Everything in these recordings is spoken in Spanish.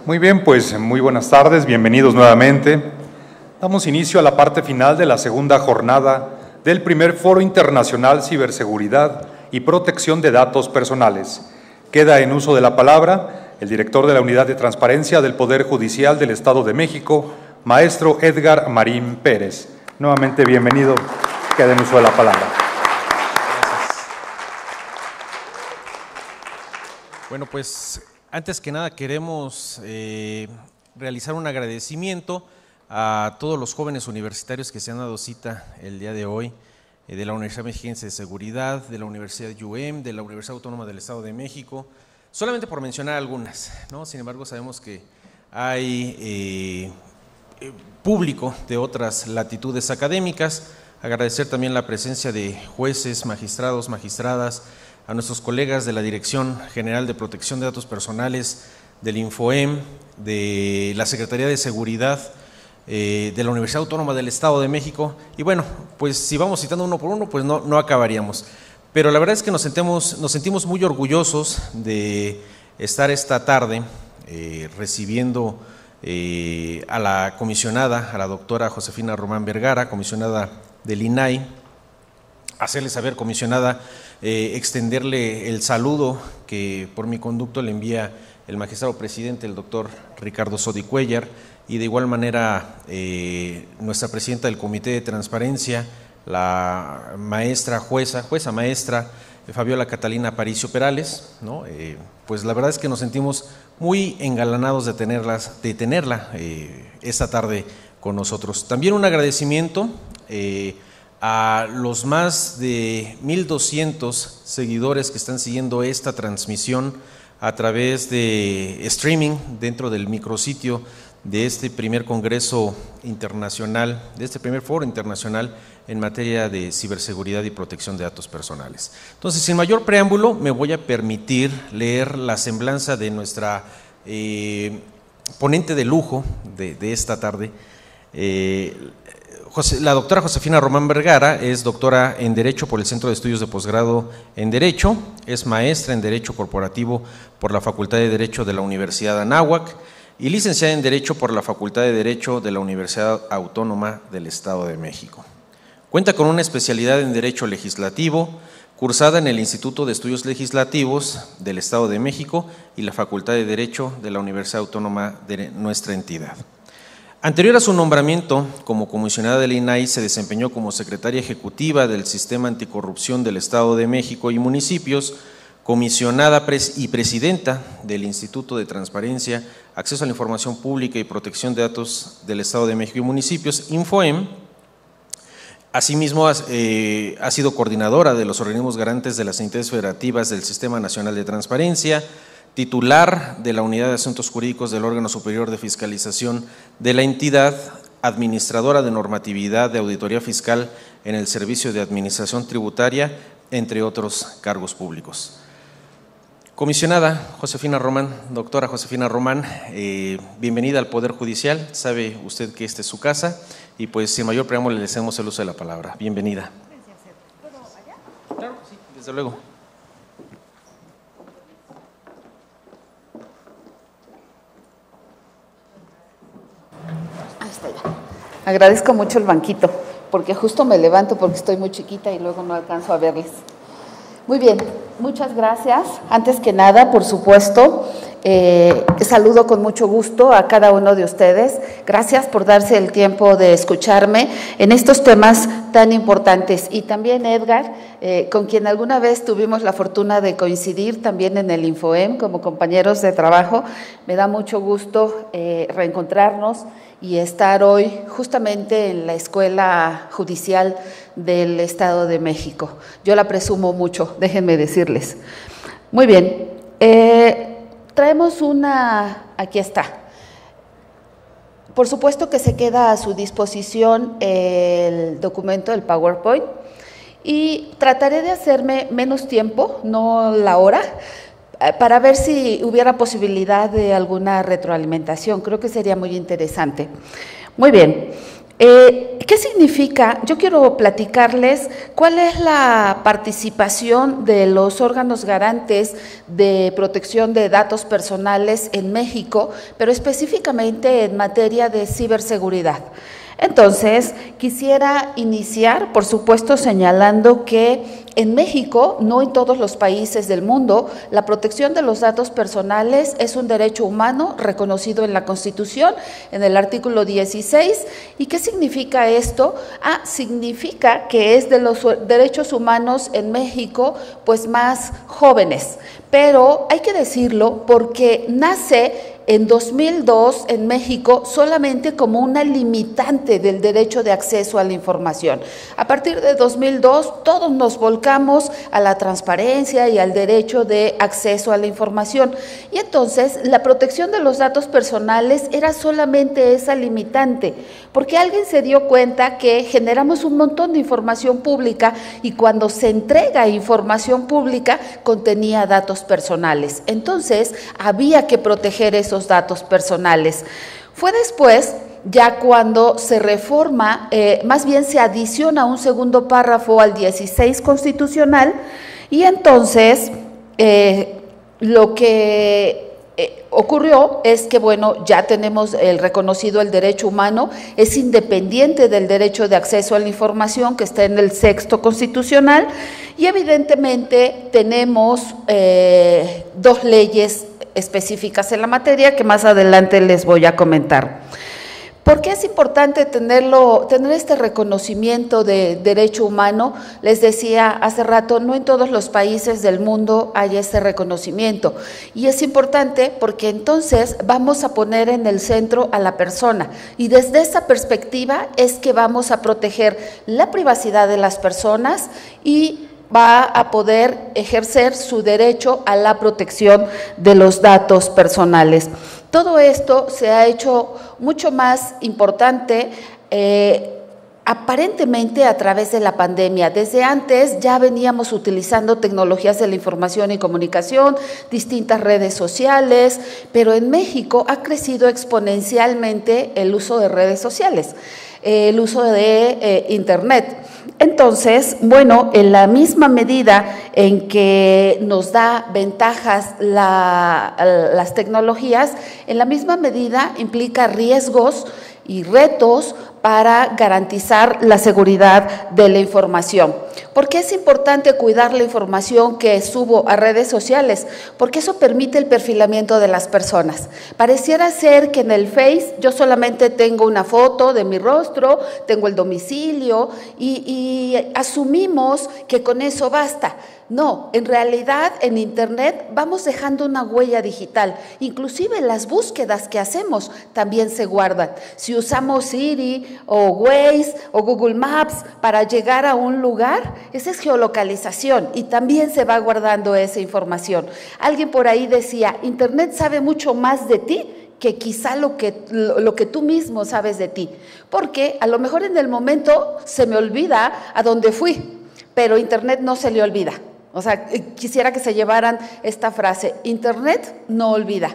Muy bien, pues muy buenas tardes, bienvenidos nuevamente. Damos inicio a la parte final de la segunda jornada del primer Foro Internacional Ciberseguridad y Protección de Datos Personales. Queda en uso de la palabra el director de la Unidad de Transparencia del Poder Judicial del Estado de México, maestro Edgar Marín Pérez. Nuevamente bienvenido, queda en uso de la palabra. Bueno, pues antes que nada queremos realizar un agradecimiento a todos los jóvenes universitarios que se han dado cita el día de hoy, de la Universidad Mexiquense de Seguridad, de la Universidad UM, de la Universidad Autónoma del Estado de México, solamente por mencionar algunas, ¿no? Sin embargo, sabemos que hay público de otras latitudes académicas. Agradecer también la presencia de jueces, magistrados, magistradas, a nuestros colegas de la Dirección General de Protección de Datos Personales, del Infoem, de la Secretaría de Seguridad, de la Universidad Autónoma del Estado de México. Y bueno, pues si vamos citando uno por uno, pues no acabaríamos. Pero la verdad es que nos sentimos muy orgullosos de estar esta tarde recibiendo a la comisionada, a la doctora Josefina Román Vergara, comisionada del INAI, hacerle saber, comisionada, extenderle el saludo que por mi conducto le envía el magistrado presidente, el doctor Ricardo Sodi Cuellar, y de igual manera nuestra presidenta del Comité de Transparencia, la maestra jueza maestra Fabiola Catalina Aparicio Perales, ¿no? Pues la verdad es que nos sentimos muy engalanados de tenerla esta tarde con nosotros. También un agradecimiento a los más de 1,200 seguidores que están siguiendo esta transmisión a través de streaming dentro del micrositio de este primer Congreso Internacional, de este primer Foro Internacional en materia de ciberseguridad y protección de datos personales. Entonces, sin mayor preámbulo, me voy a permitir leer la semblanza de nuestra ponente de lujo de esta tarde. La doctora Josefina Román Vergara es doctora en Derecho por el Centro de Estudios de Posgrado en Derecho, es maestra en Derecho Corporativo por la Facultad de Derecho de la Universidad Anáhuac y licenciada en Derecho por la Facultad de Derecho de la Universidad Autónoma del Estado de México. Cuenta con una especialidad en Derecho Legislativo, cursada en el Instituto de Estudios Legislativos del Estado de México y la Facultad de Derecho de la Universidad Autónoma de nuestra entidad. Anterior a su nombramiento como comisionada del INAI, se desempeñó como secretaria ejecutiva del Sistema Anticorrupción del Estado de México y Municipios, comisionada y presidenta del Instituto de Transparencia, Acceso a la Información Pública y Protección de Datos del Estado de México y Municipios, Infoem. Asimismo, ha sido coordinadora de los organismos garantes de las entidades federativas del Sistema Nacional de Transparencia, titular de la Unidad de Asuntos Jurídicos del órgano superior de fiscalización de la entidad, administradora de normatividad de auditoría fiscal en el Servicio de Administración Tributaria, entre otros cargos públicos. Comisionada Josefina Román, doctora Josefina Román, bienvenida al Poder Judicial. Sabe usted que esta es su casa y pues sin mayor preámbulo le cedemos el uso de la palabra. Bienvenida. ¿Puedo allá? Claro, sí, desde luego. Ahí está ya. Agradezco mucho el banquito, porque justo me levanto porque estoy muy chiquita y luego no alcanzo a verles. Muy bien, muchas gracias. Antes que nada, por supuesto, saludo con mucho gusto a cada uno de ustedes. Gracias por darse el tiempo de escucharme en estos temas tan importantes. Y también Edgar, con quien alguna vez tuvimos la fortuna de coincidir también en el Infoem como compañeros de trabajo. Me da mucho gusto reencontrarnos y estar hoy justamente en la Escuela Judicial del Estado de México. Yo la presumo mucho, déjenme decirles. Muy bien, traemos aquí está. Por supuesto que se queda a su disposición el documento del PowerPoint y trataré de hacerme menos tiempo, no la hora, para ver si hubiera posibilidad de alguna retroalimentación. Creo que sería muy interesante. Muy bien. ¿Qué significa? Yo quiero platicarles cuál es la participación de los órganos garantes de protección de datos personales en México, pero específicamente en materia de ciberseguridad. Entonces, quisiera iniciar, por supuesto, señalando que en México, no en todos los países del mundo, la protección de los datos personales es un derecho humano reconocido en la Constitución, en el artículo 16. ¿Y qué significa esto? Significa que es de los derechos humanos en México, pues más jóvenes. Pero hay que decirlo porque nace en 2002 en México solamente como una limitante del derecho de acceso a la información. A partir de 2002 todos nos volcamos a la transparencia y al derecho de acceso a la información. Y entonces la protección de los datos personales era solamente esa limitante, porque alguien se dio cuenta que generamos un montón de información pública y cuando se entrega información pública contenía datos personales. Entonces había que proteger esos datos personales. Fue después, ya cuando se reforma, más bien se adiciona un segundo párrafo al 16 constitucional, y entonces lo que ocurrió es que, bueno, ya tenemos el reconocido el derecho humano, es independiente del derecho de acceso a la información que está en el sexto constitucional, y evidentemente tenemos dos leyes específicas en la materia que más adelante les voy a comentar. ¿Por qué es importante tener este reconocimiento de derecho humano? Les decía hace rato, no en todos los países del mundo hay ese reconocimiento. Y es importante porque entonces vamos a poner en el centro a la persona. Y desde esa perspectiva es que vamos a proteger la privacidad de las personas y va a poder ejercer su derecho a la protección de los datos personales. Todo esto se ha hecho mucho más importante aparentemente a través de la pandemia. Desde antes ya veníamos utilizando tecnologías de la información y comunicación, distintas redes sociales, pero en México ha crecido exponencialmente el uso de redes sociales, el uso de Internet. Entonces, bueno, en la misma medida en que nos da ventajas las tecnologías, en la misma medida implica riesgos y retos para garantizar la seguridad de la información. ¿Por qué es importante cuidar la información que subo a redes sociales? Porque eso permite el perfilamiento de las personas. Pareciera ser que en el Face yo solamente tengo una foto de mi rostro, tengo el domicilio y asumimos que con eso basta. No, en realidad en Internet vamos dejando una huella digital, inclusive las búsquedas que hacemos también se guardan. Si usamos Siri o Waze o Google Maps para llegar a un lugar, esa es geolocalización y también se va guardando esa información. Alguien por ahí decía, Internet sabe mucho más de ti que quizá lo que tú mismo sabes de ti, porque a lo mejor en el momento se me olvida a dónde fui, pero Internet no se le olvida. O sea, quisiera que se llevaran esta frase, Internet no olvida.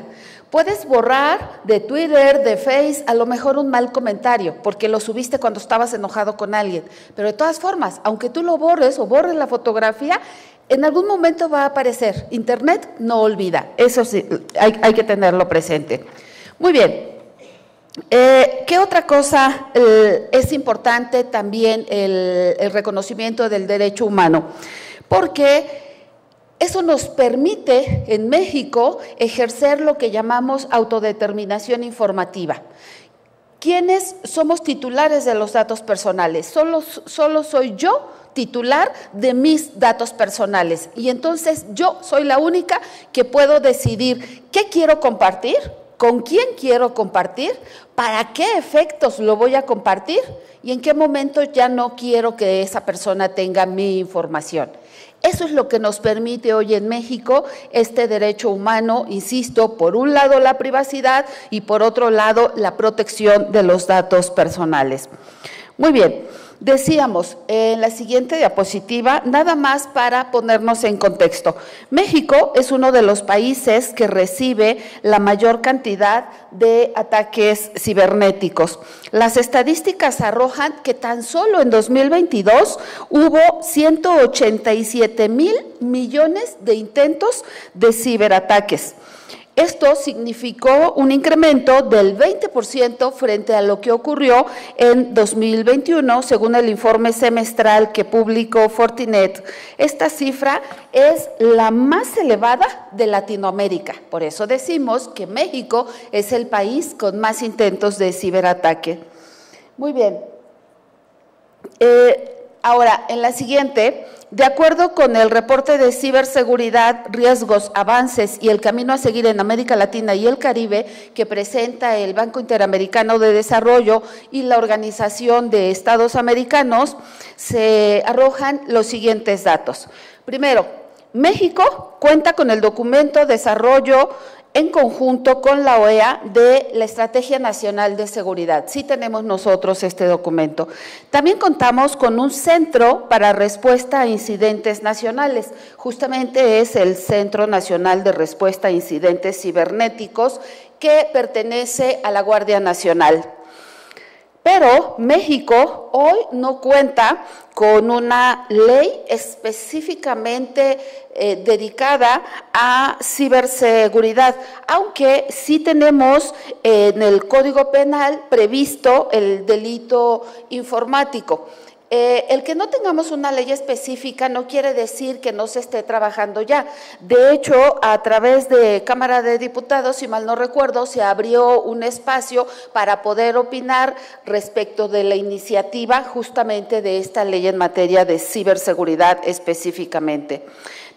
Puedes borrar de Twitter, de Face, a lo mejor un mal comentario, porque lo subiste cuando estabas enojado con alguien, pero de todas formas, aunque tú lo borres o borres la fotografía, en algún momento va a aparecer. Internet no olvida, eso sí, hay que tenerlo presente. Muy bien. ¿Qué otra cosa es importante también el reconocimiento del derecho humano? Porque eso nos permite en México ejercer lo que llamamos autodeterminación informativa. ¿Quiénes somos titulares de los datos personales? Solo soy yo titular de mis datos personales y entonces yo soy la única que puedo decidir qué quiero compartir, con quién quiero compartir, para qué efectos lo voy a compartir y en qué momento ya no quiero que esa persona tenga mi información. Eso es lo que nos permite hoy en México este derecho humano, insisto, por un lado la privacidad y por otro lado la protección de los datos personales. Muy bien, Decíamos en la siguiente diapositiva, nada más para ponernos en contexto, México es uno de los países que recibe la mayor cantidad de ataques cibernéticos. Las estadísticas arrojan que tan solo en 2022 hubo 187,000 millones de intentos de ciberataques. Esto significó un incremento del 20% frente a lo que ocurrió en 2021, según el informe semestral que publicó Fortinet. Esta cifra es la más elevada de Latinoamérica. Por eso decimos que México es el país con más intentos de ciberataque. Muy bien. Ahora, en la siguiente, de acuerdo con el reporte de ciberseguridad, riesgos, avances y el camino a seguir en América Latina y el Caribe que presenta el Banco Interamericano de Desarrollo y la Organización de Estados Americanos, se arrojan los siguientes datos. Primero, México cuenta con el documento Desarrollo en conjunto con la OEA de la Estrategia Nacional de Seguridad. Sí tenemos nosotros este documento. También contamos con un centro para respuesta a incidentes nacionales. Justamente es el Centro Nacional de Respuesta a Incidentes Cibernéticos que pertenece a la Guardia Nacional. Pero México hoy no cuenta con una ley específicamente dedicada a ciberseguridad, aunque sí tenemos en el Código Penal previsto el delito informático. El que no tengamos una ley específica no quiere decir que no se esté trabajando ya. De hecho, a través de Cámara de Diputados, si mal no recuerdo, se abrió un espacio para poder opinar respecto de la iniciativa justamente de esta ley en materia de ciberseguridad específicamente.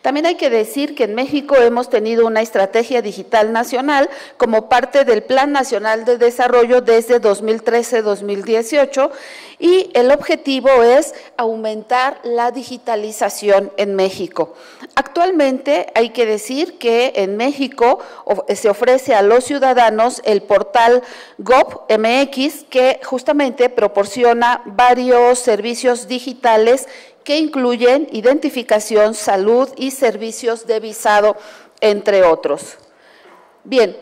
También hay que decir que en México hemos tenido una estrategia digital nacional como parte del Plan Nacional de Desarrollo desde 2013-2018 y el objetivo es aumentar la digitalización en México. Actualmente hay que decir que en México se ofrece a los ciudadanos el portal gov.mx que justamente proporciona varios servicios digitales que incluyen identificación, salud y servicios de visado, entre otros. Bien,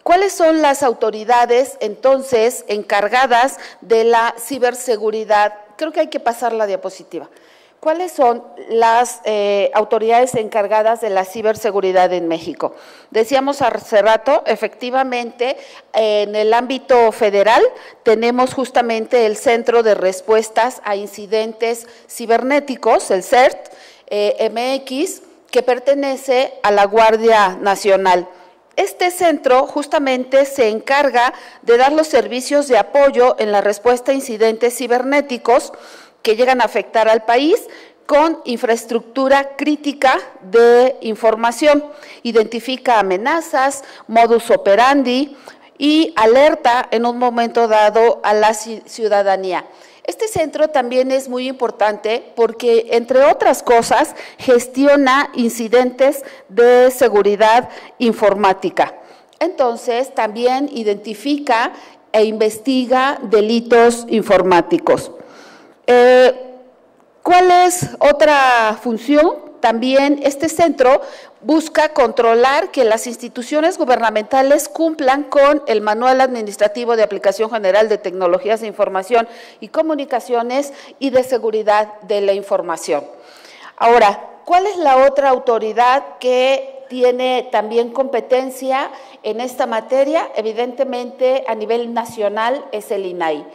¿cuáles son las autoridades entonces encargadas de la ciberseguridad? Creo que hay que pasar la diapositiva. ¿Cuáles son las autoridades encargadas de la ciberseguridad en México? Decíamos hace rato, efectivamente, en el ámbito federal tenemos justamente el Centro de Respuestas a Incidentes Cibernéticos, el CERT MX, que pertenece a la Guardia Nacional. Este centro justamente se encarga de dar los servicios de apoyo en la respuesta a incidentes cibernéticos que llegan a afectar al país con infraestructura crítica de información. Identifica amenazas, modus operandi y alerta en un momento dado a la ciudadanía. Este centro también es muy importante porque, entre otras cosas, gestiona incidentes de seguridad informática. Entonces, también identifica e investiga delitos informáticos. ¿Cuál es otra función? También este centro busca controlar que las instituciones gubernamentales cumplan con el Manual Administrativo de Aplicación General de Tecnologías de Información y Comunicaciones y de Seguridad de la Información. Ahora, ¿cuál es la otra autoridad que tiene también competencia en esta materia? Evidentemente, a nivel nacional es el INAI.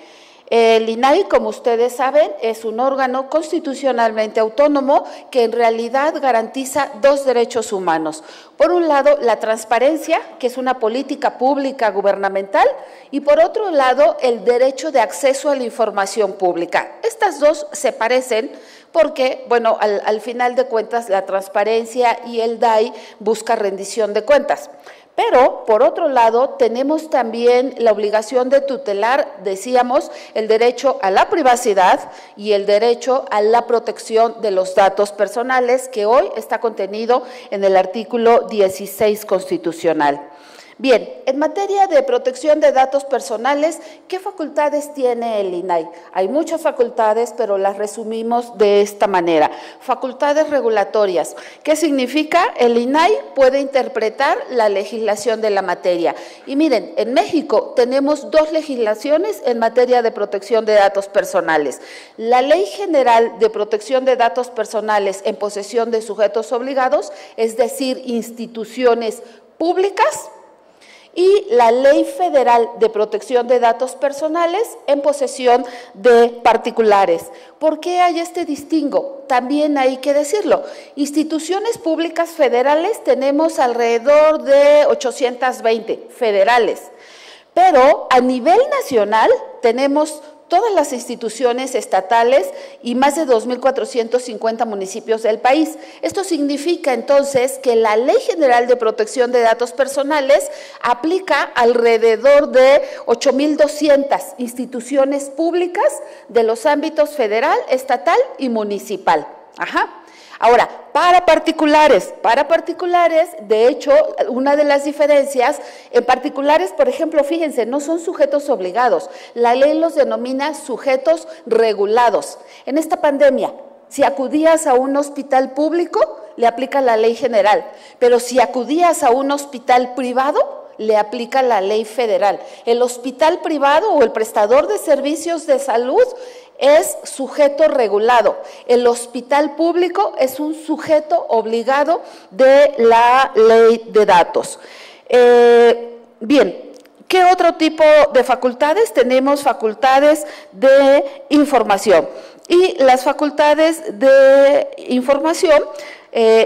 El INAI, como ustedes saben, es un órgano constitucionalmente autónomo que en realidad garantiza dos derechos humanos. Por un lado, la transparencia, que es una política pública gubernamental, y por otro lado, el derecho de acceso a la información pública. Estas dos se parecen porque, bueno, al final de cuentas, la transparencia y el DAI busca rendición de cuentas. Pero, por otro lado, tenemos también la obligación de tutelar, decíamos, el derecho a la privacidad y el derecho a la protección de los datos personales, que hoy está contenido en el artículo 16 constitucional. Bien, en materia de protección de datos personales, ¿qué facultades tiene el INAI? Hay muchas facultades, pero las resumimos de esta manera. Facultades regulatorias. ¿Qué significa? El INAI puede interpretar la legislación de la materia. Y miren, en México tenemos 2 legislaciones en materia de protección de datos personales. La Ley General de Protección de Datos Personales en posesión de sujetos obligados, es decir, instituciones públicas, y la Ley Federal de Protección de Datos Personales en posesión de particulares. ¿Por qué hay este distingo? También hay que decirlo. Instituciones públicas federales tenemos alrededor de 820 federales, pero a nivel nacional tenemos todas las instituciones estatales y más de 2.450 municipios del país. Esto significa entonces que la Ley General de Protección de Datos Personales aplica alrededor de 8.200 instituciones públicas de los ámbitos federal, estatal y municipal. Ahora, para particulares, de hecho, una de las diferencias, en particulares, por ejemplo, fíjense, no son sujetos obligados, la ley los denomina sujetos regulados. En esta pandemia, si acudías a un hospital público, le aplica la ley general, pero si acudías a un hospital privado, le aplica la ley federal. El hospital privado o el prestador de servicios de salud es sujeto regulado. El hospital público es un sujeto obligado de la ley de datos. Bien, ¿qué otro tipo de facultades? Tenemos facultades de información. Y las facultades de información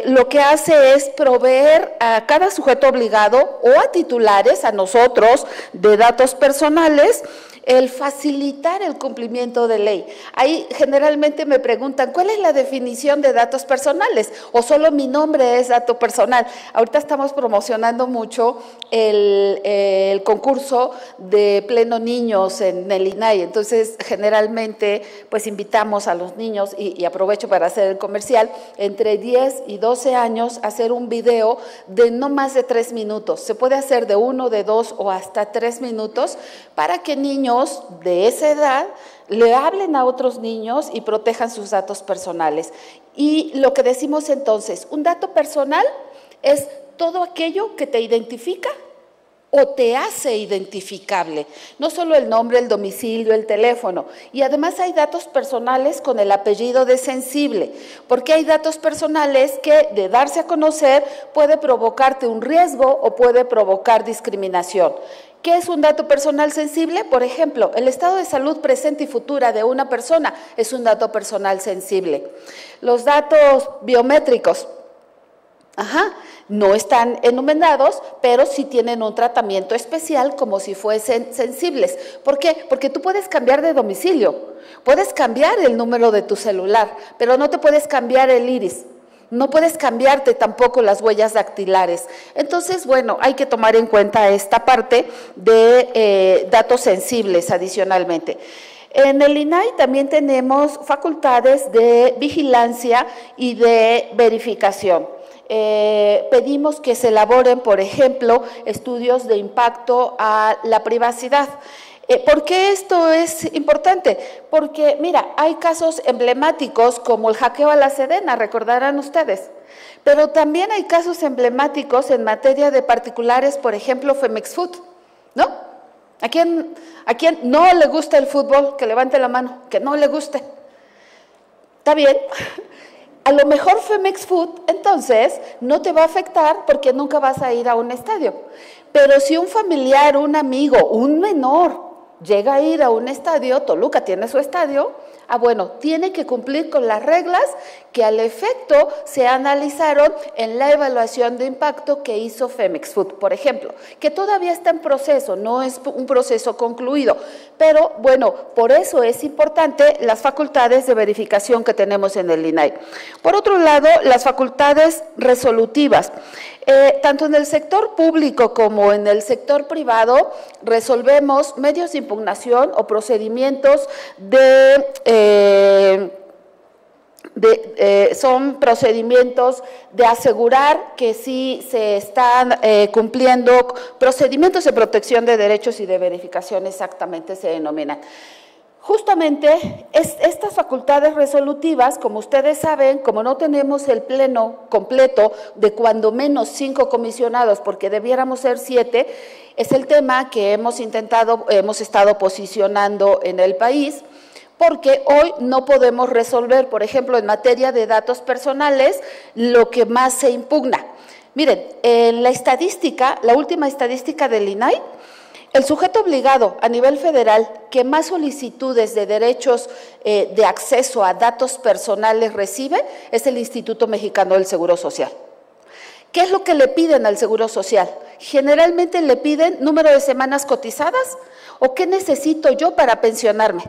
lo que hace es proveer a cada sujeto obligado o a titulares, a nosotros, de datos personales, el facilitar el cumplimiento de ley. Ahí generalmente me preguntan, ¿cuál es la definición de datos personales? ¿O solo mi nombre es dato personal? Ahorita estamos promocionando mucho el concurso de Pleno Niños en el INAI, entonces generalmente pues invitamos a los niños, y aprovecho para hacer el comercial, entre 10 y 12 años a hacer un video de no más de 3 minutos. Se puede hacer de 1, de 2 o hasta 3 minutos para que niños de esa edad le hablen a otros niños y protejan sus datos personales. Y lo que decimos entonces, un dato personal es todo aquello que te identifica o te hace identificable, no solo el nombre, el domicilio, el teléfono. Y además hay datos personales con el apellido de sensible, porque hay datos personales que de darse a conocer puede provocarte un riesgo o puede provocar discriminación. ¿Qué es un dato personal sensible? Por ejemplo, el estado de salud presente y futura de una persona es un dato personal sensible. Los datos biométricos, no están enumerados, pero sí tienen un tratamiento especial como si fuesen sensibles. ¿Por qué? Porque tú puedes cambiar de domicilio, puedes cambiar el número de tu celular, pero no te puedes cambiar el iris. No puedes cambiarte tampoco las huellas dactilares. Entonces, bueno, hay que tomar en cuenta esta parte de datos sensibles adicionalmente. En el INAI también tenemos facultades de vigilancia y de verificación. Pedimos que se elaboren, por ejemplo, estudios de impacto a la privacidad. ¿Por qué esto es importante? Porque, mira, hay casos emblemáticos como el hackeo a la Sedena, recordarán ustedes, pero también hay casos emblemáticos en materia de particulares, por ejemplo, Femex Food, ¿no? ¿A quién no le gusta el fútbol? Que levante la mano, que no le guste. ¿Está bien? A lo mejor Femex Food, entonces, no te va a afectar porque nunca vas a ir a un estadio. Pero si un familiar, un amigo, un menor llega a ir a un estadio, Toluca tiene su estadio, bueno, tiene que cumplir con las reglas que al efecto se analizaron en la evaluación de impacto que hizo Femex Food, por ejemplo, que todavía está en proceso, no es un proceso concluido, pero bueno, por eso es importante las facultades de verificación que tenemos en el INAI. Por otro lado, las facultades resolutivas. Tanto en el sector público como en el sector privado resolvemos medios de impugnación o procedimientos de son procedimientos de asegurar que sí se están cumpliendo procedimientos de protección de derechos y de verificación, exactamente se denominan. Justamente estas facultades resolutivas, como ustedes saben, como no tenemos el pleno completo de cuando menos 5 comisionados, porque debiéramos ser 7, es el tema que hemos estado posicionando en el país, porque hoy no podemos resolver, por ejemplo, en materia de datos personales, lo que más se impugna. Miren, en la estadística, la última estadística del INAI, el sujeto obligado a nivel federal que más solicitudes de derechos de acceso a datos personales recibe es el Instituto Mexicano del Seguro Social. ¿Qué es lo que le piden al Seguro Social? Generalmente le piden número de semanas cotizadas o qué necesito yo para pensionarme.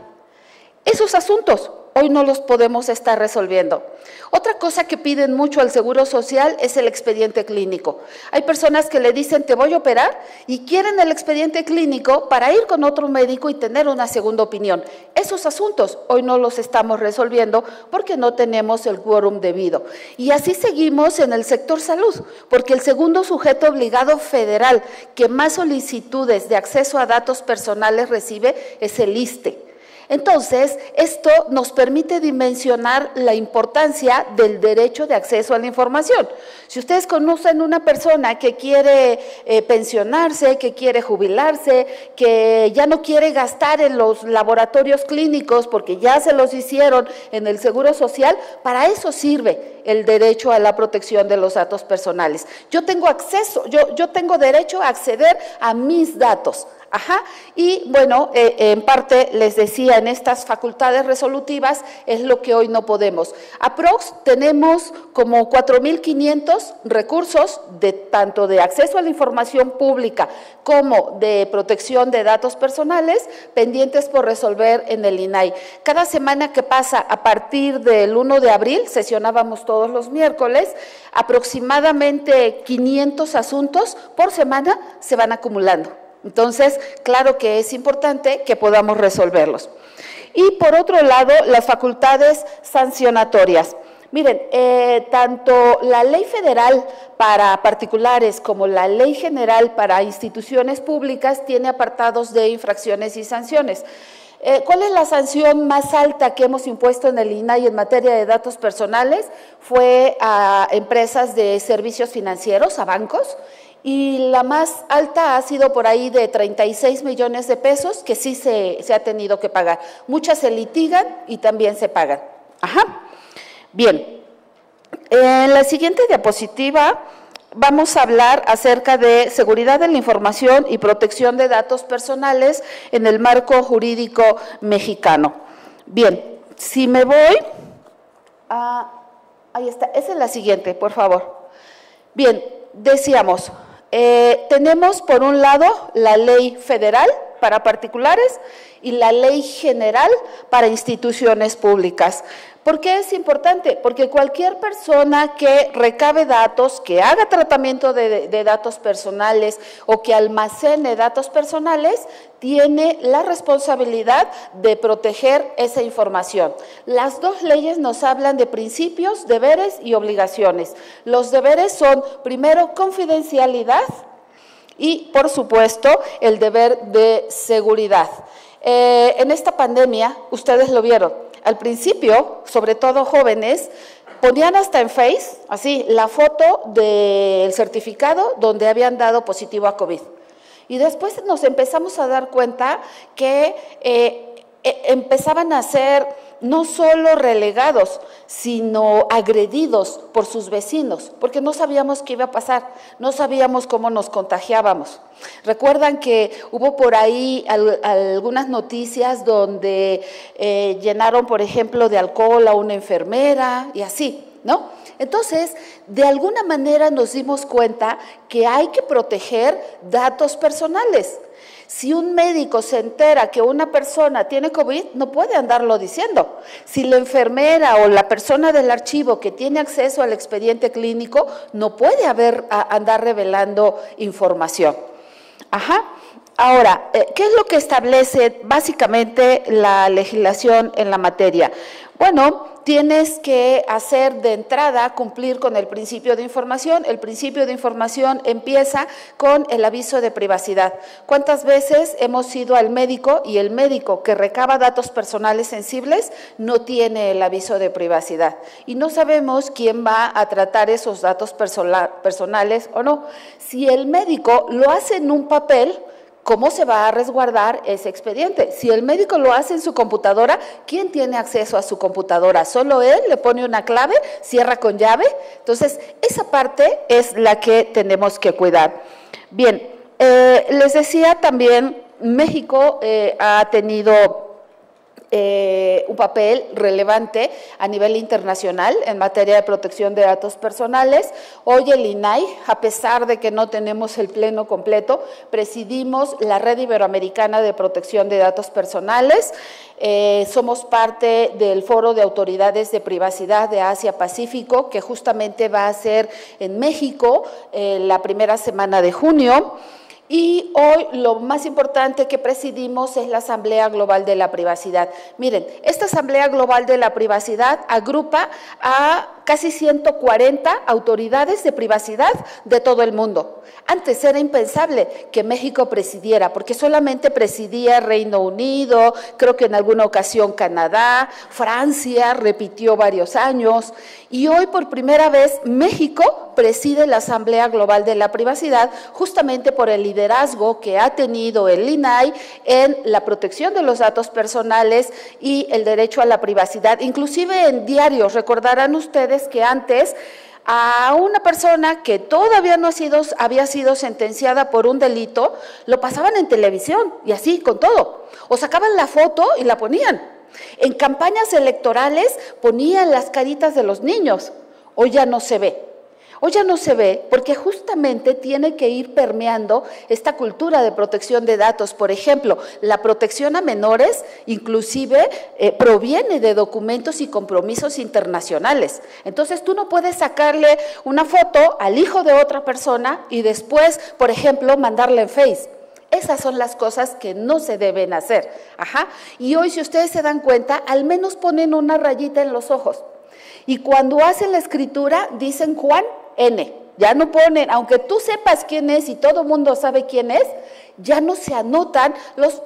Esos asuntos hoy no los podemos estar resolviendo. Otra cosa que piden mucho al Seguro Social es el expediente clínico. Hay personas que le dicen, te voy a operar, y quieren el expediente clínico para ir con otro médico y tener una segunda opinión. Esos asuntos hoy no los estamos resolviendo porque no tenemos el quórum debido. Y así seguimos en el sector salud, porque el segundo sujeto obligado federal que más solicitudes de acceso a datos personales recibe es el ISSSTE. Entonces, esto nos permite dimensionar la importancia del derecho de acceso a la información. Si ustedes conocen una persona que quiere pensionarse, que quiere jubilarse, que ya no quiere gastar en los laboratorios clínicos porque ya se los hicieron en el Seguro Social, para eso sirve el derecho a la protección de los datos personales. Yo tengo acceso, yo tengo derecho a acceder a mis datos. Y bueno, en parte les decía, en estas facultades resolutivas es lo que hoy no podemos. Aprox tenemos como 4.500 recursos tanto de acceso a la información pública como de protección de datos personales pendientes por resolver en el INAI. Cada semana que pasa, a partir del 1 de abril, sesionábamos todos los miércoles, aproximadamente 500 asuntos por semana se van acumulando. Entonces, claro que es importante que podamos resolverlos. Y por otro lado, las facultades sancionatorias. Miren, tanto la ley federal para particulares como la ley general para instituciones públicas tiene apartados de infracciones y sanciones. ¿Cuál es la sanción más alta que hemos impuesto en el INAI en materia de datos personales? Fue a empresas de servicios financieros, a bancos, y la más alta ha sido por ahí de 36 millones de pesos que sí se ha tenido que pagar. Muchas se litigan y también se pagan. Bien, en la siguiente diapositiva vamos a hablar acerca de seguridad de la información y protección de datos personales en el marco jurídico mexicano. Bien, si me voy ahí está, esa es la siguiente, por favor. Bien, decíamos, tenemos por un lado la ley federal para particulares y la ley general para instituciones públicas. ¿Por qué es importante? Porque cualquier persona que recabe datos, que haga tratamiento de datos personales o que almacene datos personales, tiene la responsabilidad de proteger esa información. Las dos leyes nos hablan de principios, deberes y obligaciones. Los deberes son, primero, confidencialidad y, por supuesto, el deber de seguridad. En esta pandemia, ustedes lo vieron, al principio, sobre todo jóvenes, ponían hasta en Face, así, la foto del certificado donde habían dado positivo a COVID. Y después nos empezamos a dar cuenta que empezaban a ser no solo relegados, sino agredidos por sus vecinos, porque no sabíamos qué iba a pasar, no sabíamos cómo nos contagiábamos. Recuerdan que hubo por ahí algunas noticias donde llenaron, por ejemplo, de alcohol a una enfermera y así, ¿no? Entonces, de alguna manera nos dimos cuenta que hay que proteger datos personales. Si un médico se entera que una persona tiene COVID, no puede andarlo diciendo. Si la enfermera o la persona del archivo que tiene acceso al expediente clínico, no puede andar revelando información. Ahora, ¿qué es lo que establece básicamente la legislación en la materia? Bueno, tienes que hacer de entrada, cumplir con el principio de información. El principio de información empieza con el aviso de privacidad. ¿Cuántas veces hemos ido al médico y el médico que recaba datos personales sensibles no tiene el aviso de privacidad? Y no sabemos quién va a tratar esos datos personales o no. Si el médico lo hace en un papel, ¿cómo se va a resguardar ese expediente? Si el médico lo hace en su computadora, ¿quién tiene acceso a su computadora? ¿Solo él? ¿Le pone una clave? ¿Cierra con llave? Entonces, esa parte es la que tenemos que cuidar. Bien, les decía también, México ha tenido un papel relevante a nivel internacional en materia de protección de datos personales. Hoy el INAI, a pesar de que no tenemos el pleno completo, presidimos la Red Iberoamericana de Protección de Datos Personales. Somos parte del Foro de Autoridades de Privacidad de Asia-Pacífico, que justamente va a ser en México la primera semana de junio. Y hoy lo más importante que presidimos es la Asamblea Global de la Privacidad. Miren, esta Asamblea Global de la Privacidad agrupa a casi 140 autoridades de privacidad de todo el mundo. Antes era impensable que México presidiera, porque solamente presidía Reino Unido, creo que en alguna ocasión Canadá, Francia repitió varios años, y hoy por primera vez México preside la Asamblea Global de la Privacidad, justamente por el liderazgo que ha tenido el INAI en la protección de los datos personales y el derecho a la privacidad. Inclusive en diarios, recordarán ustedes que antes a una persona que todavía no había sido sentenciada por un delito, lo pasaban en televisión y así con todo, o sacaban la foto y la ponían. En campañas electorales ponían las caritas de los niños. Hoy ya no se ve. Hoy ya no se ve porque justamente tiene que ir permeando esta cultura de protección de datos. Por ejemplo, la protección a menores inclusive proviene de documentos y compromisos internacionales. Entonces tú no puedes sacarle una foto al hijo de otra persona y después, por ejemplo, mandarle en Face. Esas son las cosas que no se deben hacer. Y hoy, si ustedes se dan cuenta, al menos ponen una rayita en los ojos. Y cuando hacen la escritura, dicen Juan N. Ya no ponen, aunque tú sepas quién es y todo el mundo sabe quién es, ya no se anotan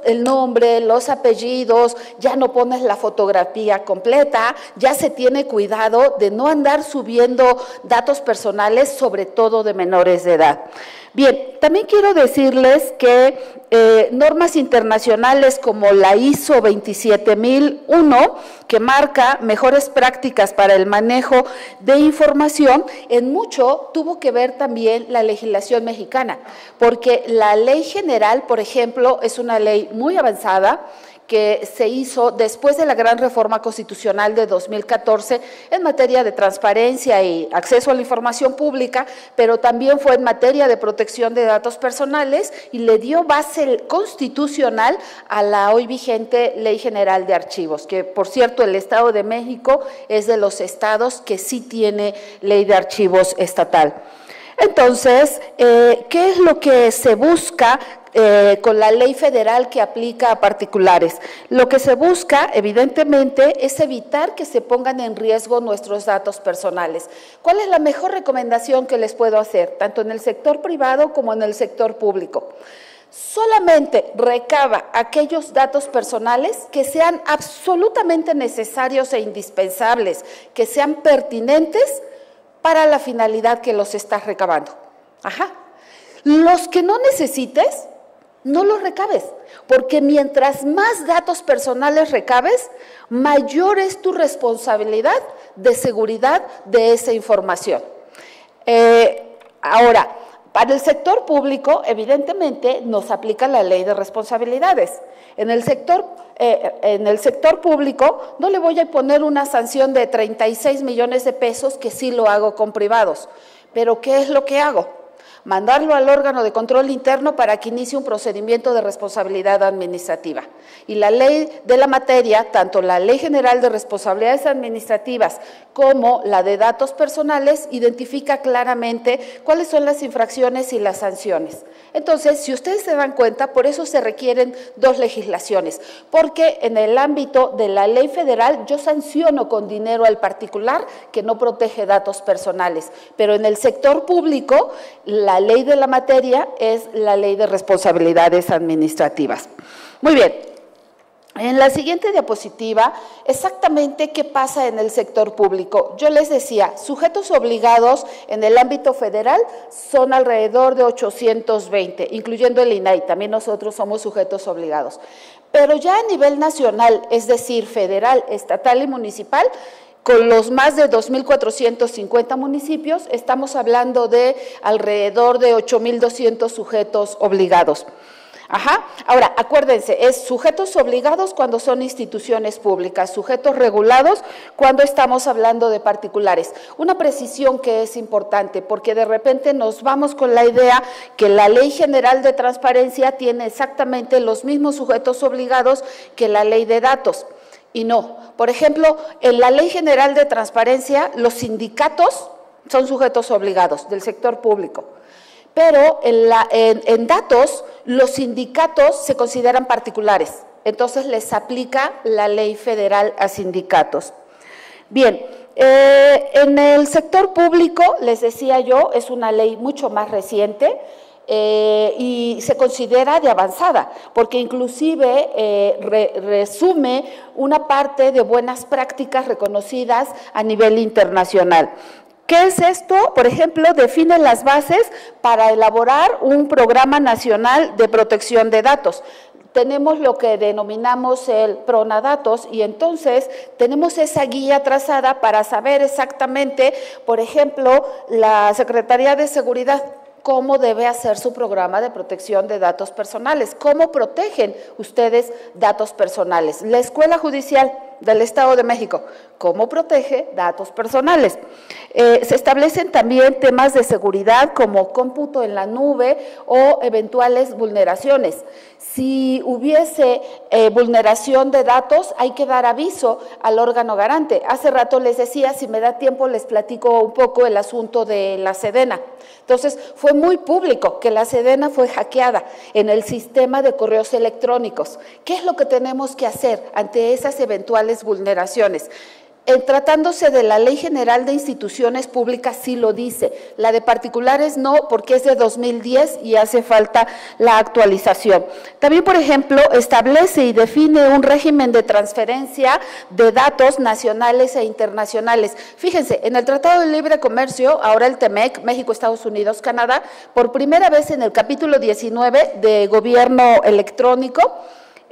el nombre, los apellidos, ya no pones la fotografía completa, ya se tiene cuidado de no andar subiendo datos personales, sobre todo de menores de edad. Bien, también quiero decirles que normas internacionales como la ISO 27001, que marca mejores prácticas para el manejo de información, en mucho tuvo que ver también la legislación mexicana, porque la ley general, por ejemplo, es una ley muy avanzada, que se hizo después de la gran reforma constitucional de 2014 en materia de transparencia y acceso a la información pública, pero también fue en materia de protección de datos personales y le dio base constitucional a la hoy vigente Ley General de Archivos, que por cierto el Estado de México es de los estados que sí tiene ley de archivos estatal. Entonces, ¿qué es lo que se busca con la ley federal que aplica a particulares? Lo que se busca, evidentemente, es evitar que se pongan en riesgo nuestros datos personales. ¿Cuál es la mejor recomendación que les puedo hacer, tanto en el sector privado como en el sector público? Solamente recaba aquellos datos personales que sean absolutamente necesarios e indispensables, que sean pertinentes para la finalidad que los estás recabando. Los que no necesites, no los recabes, porque mientras más datos personales recabes, mayor es tu responsabilidad de seguridad de esa información. Ahora, para el sector público, evidentemente, nos aplica la ley de responsabilidades. En el sector público no le voy a poner una sanción de 36 millones de pesos, que sí lo hago con privados. Pero ¿qué es lo que hago? mandarlo al órgano de control interno para que inicie un procedimiento de responsabilidad administrativa. Y la ley de la materia, tanto la Ley General de Responsabilidades Administrativas como la de datos personales, identifica claramente cuáles son las infracciones y las sanciones. Entonces, si ustedes se dan cuenta, por eso se requieren dos legislaciones, porque en el ámbito de la ley federal yo sanciono con dinero al particular que no protege datos personales, pero en el sector público la ley de la materia es la Ley de Responsabilidades Administrativas. Muy bien. En la siguiente diapositiva, exactamente qué pasa en el sector público. Yo les decía, sujetos obligados en el ámbito federal son alrededor de 820, incluyendo el INAI, también nosotros somos sujetos obligados. Pero ya a nivel nacional, es decir, federal, estatal y municipal, con los más de 2.450 municipios, estamos hablando de alrededor de 8.200 sujetos obligados. Ahora, acuérdense, es sujetos obligados cuando son instituciones públicas, sujetos regulados cuando estamos hablando de particulares. Una precisión que es importante, porque de repente nos vamos con la idea que la Ley General de Transparencia tiene exactamente los mismos sujetos obligados que la Ley de Datos. Y no. Por ejemplo, en la Ley General de Transparencia, los sindicatos son sujetos obligados del sector público. Pero en datos, los sindicatos se consideran particulares, entonces les aplica la ley federal a sindicatos. Bien, en el sector público, les decía yo, es una ley mucho más reciente y se considera de avanzada, porque inclusive resume una parte de buenas prácticas reconocidas a nivel internacional. ¿Qué es esto? Por ejemplo, define las bases para elaborar un programa nacional de protección de datos. Tenemos lo que denominamos el PRONADATOS y entonces tenemos esa guía trazada para saber exactamente, por ejemplo, la Secretaría de Seguridad, cómo debe hacer su programa de protección de datos personales, cómo protegen ustedes datos personales. La Escuela Judicial del Estado de México, cómo protege datos personales. Se establecen también temas de seguridad como cómputo en la nube o eventuales vulneraciones. Si hubiese vulneración de datos, hay que dar aviso al órgano garante. Hace rato les decía, si me da tiempo les platico un poco el asunto de la Sedena. Entonces, fue muy público que la Sedena fue hackeada en el sistema de correos electrónicos. ¿Qué es lo que tenemos que hacer ante esas eventuales vulneraciones? Tratándose de la Ley General de Instituciones Públicas sí lo dice, la de particulares no, porque es de 2010 y hace falta la actualización. También, por ejemplo, establece y define un régimen de transferencia de datos nacionales e internacionales. Fíjense, en el Tratado de Libre Comercio, ahora el TEMEC, México, Estados Unidos, Canadá, por primera vez en el capítulo 19 de Gobierno Electrónico,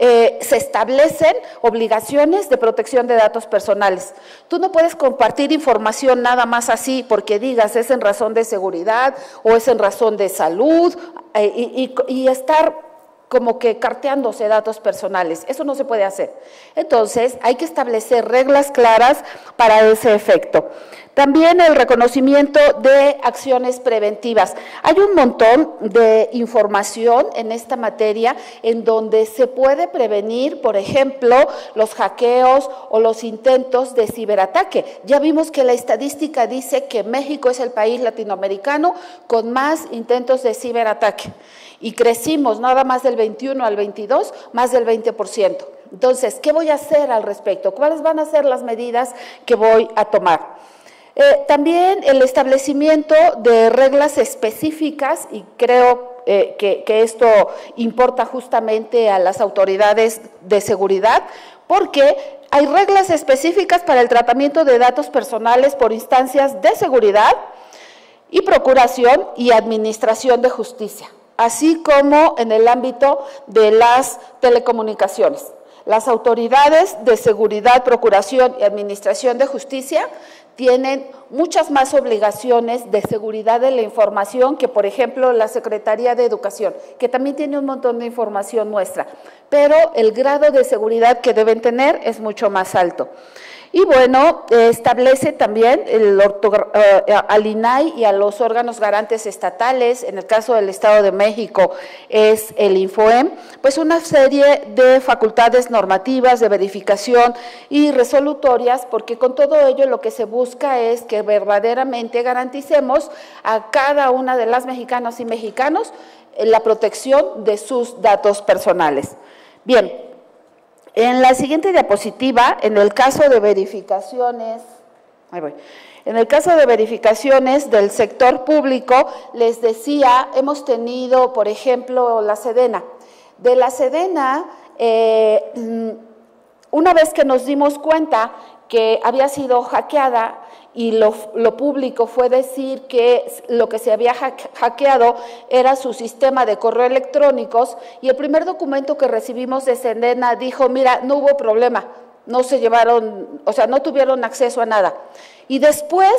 se establecen obligaciones de protección de datos personales. Tú no puedes compartir información nada más así porque digas es en razón de seguridad o es en razón de salud y estar como que carteándose datos personales. Eso no se puede hacer. Entonces, hay que establecer reglas claras para ese efecto. También el reconocimiento de acciones preventivas. Hay un montón de información en esta materia en donde se puede prevenir, por ejemplo, los hackeos o los intentos de ciberataque. Ya vimos que la estadística dice que México es el país latinoamericano con más intentos de ciberataque. Y crecimos nada más del 21 al 22, más del 20%. Entonces, ¿qué voy a hacer al respecto? ¿Cuáles van a ser las medidas que voy a tomar? También el establecimiento de reglas específicas, y creo que esto importa justamente a las autoridades de seguridad, porque hay reglas específicas para el tratamiento de datos personales por instancias de seguridad y procuración y administración de justicia, así como en el ámbito de las telecomunicaciones. Las autoridades de seguridad, procuración y administración de justicia tienen muchas más obligaciones de seguridad de la información que, por ejemplo, la Secretaría de Educación, que también tiene un montón de información nuestra, pero el grado de seguridad que deben tener es mucho más alto. Y bueno, establece también al INAI y a los órganos garantes estatales, en el caso del Estado de México es el INFOEM, pues una serie de facultades normativas de verificación y resolutorias, porque con todo ello lo que se busca es que verdaderamente garanticemos a cada una de las mexicanas y mexicanos la protección de sus datos personales. Bien. En la siguiente diapositiva, en el caso de verificaciones, del sector público, les decía, hemos tenido, por ejemplo, la Sedena. De la Sedena, una vez que nos dimos cuenta que había sido hackeada, y lo público fue decir que lo que se había hackeado era su sistema de correo electrónicos, y el primer documento que recibimos de Sedena dijo, mira, no hubo problema, no se llevaron, o sea, no tuvieron acceso a nada. Y después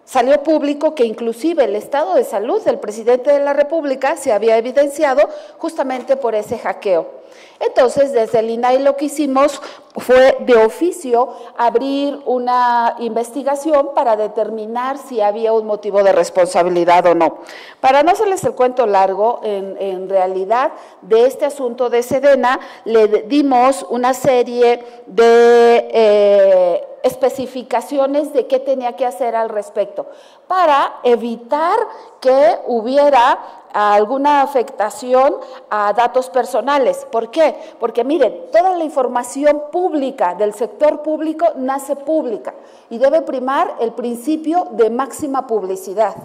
salió público que inclusive el estado de salud del presidente de la República se había evidenciado justamente por ese hackeo. Entonces, desde el INAI lo que hicimos fue de oficio abrir una investigación para determinar si había un motivo de responsabilidad o no. Para no hacerles el cuento largo, en realidad de este asunto de Sedena le dimos una serie de especificaciones de qué tenía que hacer al respecto, para evitar que hubiera alguna afectación a datos personales. ¿Por qué? Porque miren, toda la información pública del sector público nace pública y debe primar el principio de máxima publicidad.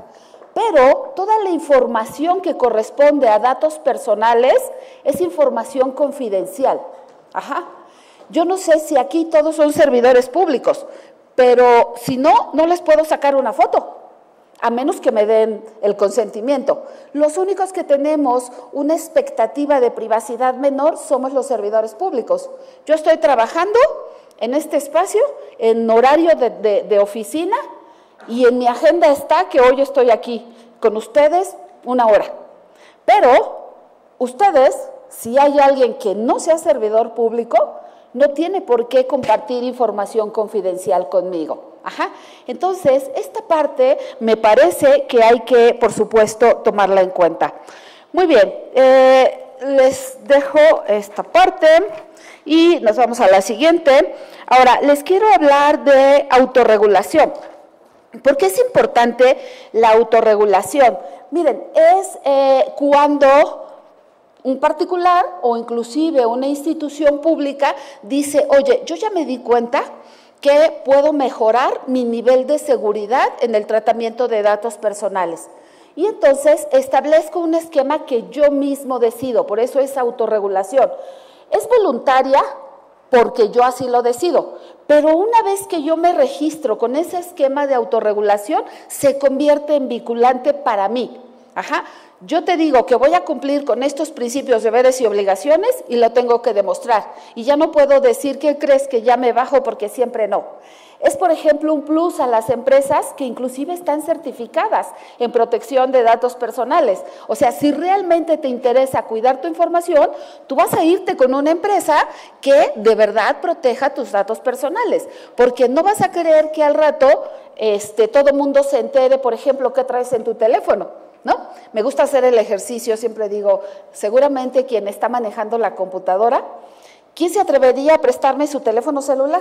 Pero toda la información que corresponde a datos personales es información confidencial. Ajá. Yo no sé si aquí todos son servidores públicos, pero si no, no les puedo sacar una foto, a menos que me den el consentimiento. Los únicos que tenemos una expectativa de privacidad menor somos los servidores públicos. Yo estoy trabajando en este espacio, en horario de oficina, y en mi agenda está que hoy estoy aquí con ustedes 1 hora. Pero ustedes, si hay alguien que no sea servidor público, no tiene por qué compartir información confidencial conmigo. Ajá. Entonces, esta parte me parece que hay que, por supuesto, tomarla en cuenta. Muy bien, les dejo esta parte y nos vamos a la siguiente. Ahora, les quiero hablar de autorregulación. ¿Por qué es importante la autorregulación? Miren, es cuando un particular o inclusive una institución pública dice, oye, yo ya me di cuenta que puedo mejorar mi nivel de seguridad en el tratamiento de datos personales. Y entonces establezco un esquema que yo mismo decido, por eso es autorregulación. Es voluntaria porque yo así lo decido, pero una vez que yo me registro con ese esquema de autorregulación, se convierte en vinculante para mí. Ajá. Yo te digo que voy a cumplir con estos principios, deberes y obligaciones y lo tengo que demostrar. Y ya no puedo decir, ¿qué crees? Que ya me bajo porque siempre no. Es, por ejemplo, un plus a las empresas que inclusive están certificadas en protección de datos personales. O sea, si realmente te interesa cuidar tu información, tú vas a irte con una empresa que de verdad proteja tus datos personales, porque no vas a querer que al rato todo el mundo se entere, por ejemplo, qué traes en tu teléfono. ¿No? Me gusta hacer el ejercicio, siempre digo, seguramente quien está manejando la computadora, ¿quién se atrevería a prestarme su teléfono celular?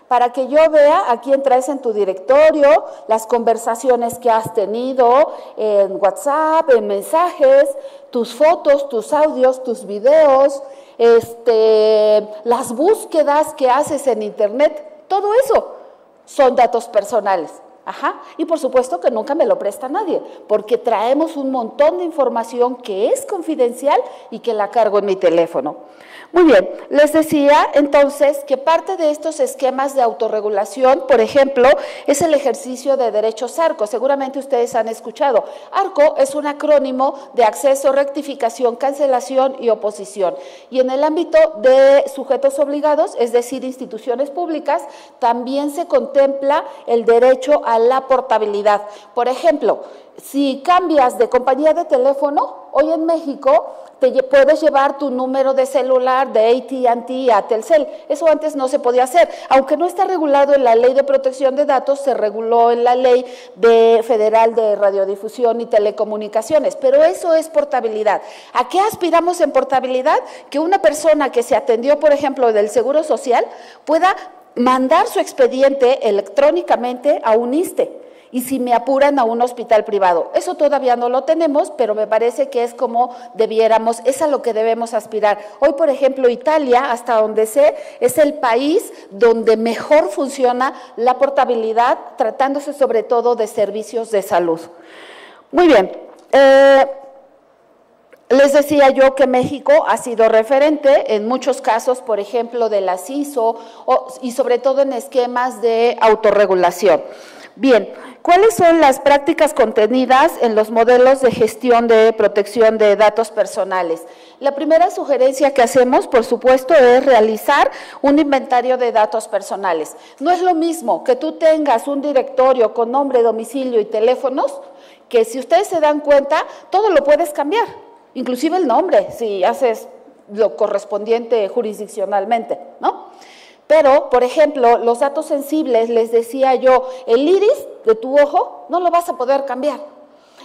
Para que yo vea a quién traes en tu directorio, las conversaciones que has tenido en WhatsApp, en mensajes, tus fotos, tus audios, tus videos, las búsquedas que haces en internet, todo eso son datos personales. Ajá. Y por supuesto que nunca me lo presta nadie, porque traemos un montón de información que es confidencial y que la cargo en mi teléfono. Muy bien, les decía entonces que parte de estos esquemas de autorregulación, por ejemplo, es el ejercicio de derechos ARCO. Seguramente ustedes han escuchado. ARCO es un acrónimo de acceso, rectificación, cancelación y oposición. Y en el ámbito de sujetos obligados, es decir, instituciones públicas, también se contempla el derecho a la portabilidad. Por ejemplo, si cambias de compañía de teléfono, hoy en México puedes llevar tu número de celular de AT&T a Telcel. Eso antes no se podía hacer. Aunque no está regulado en la Ley de Protección de Datos, se reguló en la Ley Federal de Radiodifusión y Telecomunicaciones. Pero eso es portabilidad. ¿A qué aspiramos en portabilidad? Que una persona que se atendió, por ejemplo, del Seguro Social, pueda mandar su expediente electrónicamente a un ISSSTE. Y si me apuran, a un hospital privado. Eso todavía no lo tenemos, pero me parece que es como debiéramos, es a lo que debemos aspirar. Hoy, por ejemplo, Italia, hasta donde sé, es el país donde mejor funciona la portabilidad, tratándose sobre todo de servicios de salud. Muy bien. Les decía yo que México ha sido referente en muchos casos, por ejemplo, de la CISO y sobre todo en esquemas de autorregulación. Bien, ¿cuáles son las prácticas contenidas en los modelos de gestión de protección de datos personales? La primera sugerencia que hacemos, por supuesto, es realizar un inventario de datos personales. No es lo mismo que tú tengas un directorio con nombre, domicilio y teléfonos, que si ustedes se dan cuenta, todo lo puedes cambiar, inclusive el nombre, si haces lo correspondiente jurisdiccionalmente, ¿no? Pero, por ejemplo, los datos sensibles, les decía yo, el iris de tu ojo no lo vas a poder cambiar.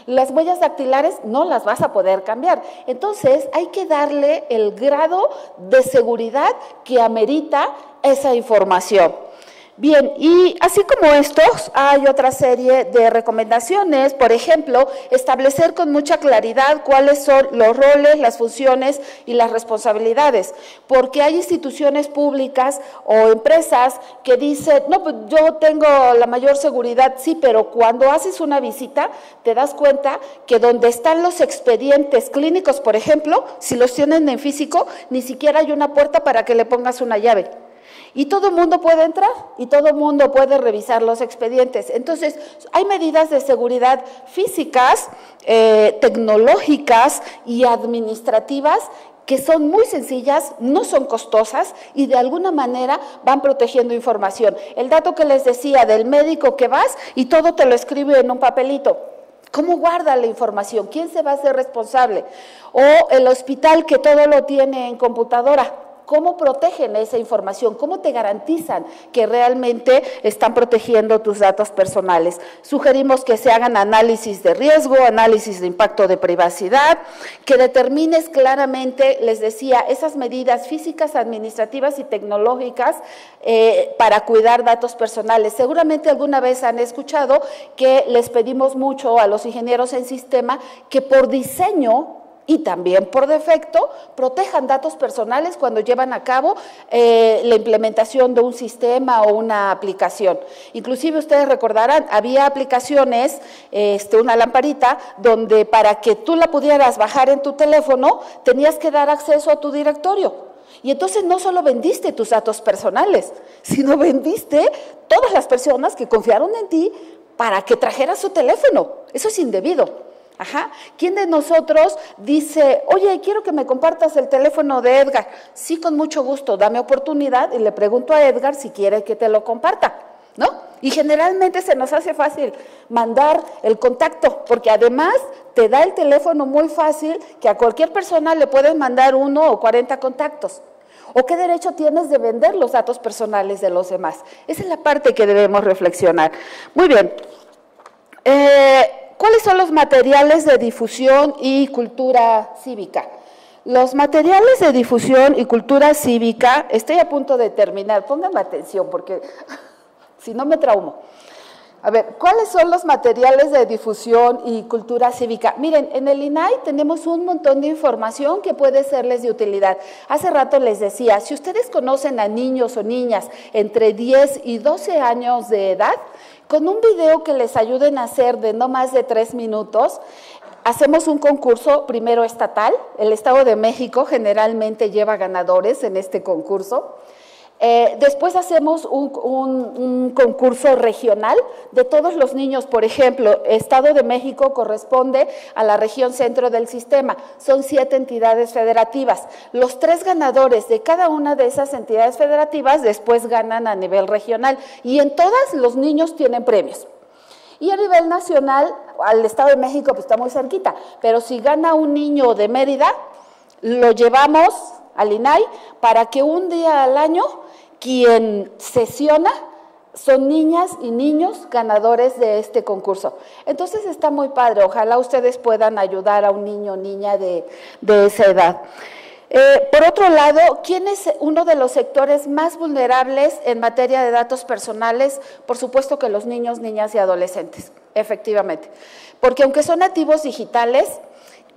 Las huellas dactilares no las vas a poder cambiar. Entonces, hay que darle el grado de seguridad que amerita esa información. Bien, y así como estos, hay otra serie de recomendaciones, por ejemplo, establecer con mucha claridad cuáles son los roles, las funciones y las responsabilidades, porque hay instituciones públicas o empresas que dicen, no, pues yo tengo la mayor seguridad, sí, pero cuando haces una visita te das cuenta que donde están los expedientes clínicos, por ejemplo, si los tienen en físico, ni siquiera hay una puerta para que le pongas una llave. Y todo el mundo puede entrar y todo el mundo puede revisar los expedientes. Entonces, hay medidas de seguridad físicas, tecnológicas y administrativas que son muy sencillas, no son costosas y de alguna manera van protegiendo información. El dato que les decía del médico que vas y todo te lo escribe en un papelito. ¿Cómo guarda la información? ¿Quién se va a hacer responsable? O el hospital que todo lo tiene en computadora. ¿Cómo protegen esa información? ¿Cómo te garantizan que realmente están protegiendo tus datos personales? Sugerimos que se hagan análisis de riesgo, análisis de impacto de privacidad, que determines claramente, les decía, esas medidas físicas, administrativas y tecnológicas para cuidar datos personales. Seguramente alguna vez han escuchado que les pedimos mucho a los ingenieros en sistema que por diseño y también por defecto protejan datos personales cuando llevan a cabo la implementación de un sistema o una aplicación. Inclusive ustedes recordarán, había aplicaciones, una lamparita, donde para que tú la pudieras bajar en tu teléfono, tenías que dar acceso a tu directorio. Y entonces no solo vendiste tus datos personales, sino vendiste todas las personas que confiaron en ti para que trajeras su teléfono. Eso es indebido. Ajá. ¿Quién de nosotros dice, oye, quiero que me compartas el teléfono de Edgar? Sí, con mucho gusto, dame oportunidad y le pregunto a Edgar si quiere que te lo comparta, ¿no? Y generalmente se nos hace fácil mandar el contacto, porque además te da el teléfono muy fácil que a cualquier persona le puedes mandar 1 o 40 contactos. ¿O qué derecho tienes de vender los datos personales de los demás? Esa es la parte que debemos reflexionar. Muy bien. ¿Cuáles son los materiales de difusión y cultura cívica? Los materiales de difusión y cultura cívica, estoy a punto de terminar, pónganme atención porque si no me traumo. A ver, ¿cuáles son los materiales de difusión y cultura cívica? Miren, en el INAI tenemos un montón de información que puede serles de utilidad. Hace rato les decía, si ustedes conocen a niños o niñas entre 10 y 12 años de edad, con un video que les ayuden a hacer de no más de 3 minutos, hacemos un concurso primero estatal. El Estado de México generalmente lleva ganadores en este concurso. Después hacemos un concurso regional de todos los niños. Por ejemplo, Estado de México corresponde a la región centro del sistema. Son 7 entidades federativas. Los 3 ganadores de cada una de esas entidades federativas después ganan a nivel regional. Y en todas los niños tienen premios. Y a nivel nacional al Estado de México, pues está muy cerquita, pero si gana un niño de Mérida, lo llevamos al INAI para que un día al año quien sesiona son niñas y niños ganadores de este concurso. Entonces está muy padre, ojalá ustedes puedan ayudar a un niño o niña de esa edad. Por otro lado, ¿quién es uno de los sectores más vulnerables en materia de datos personales? Por supuesto que los niños, niñas y adolescentes, efectivamente. Porque aunque son nativos digitales,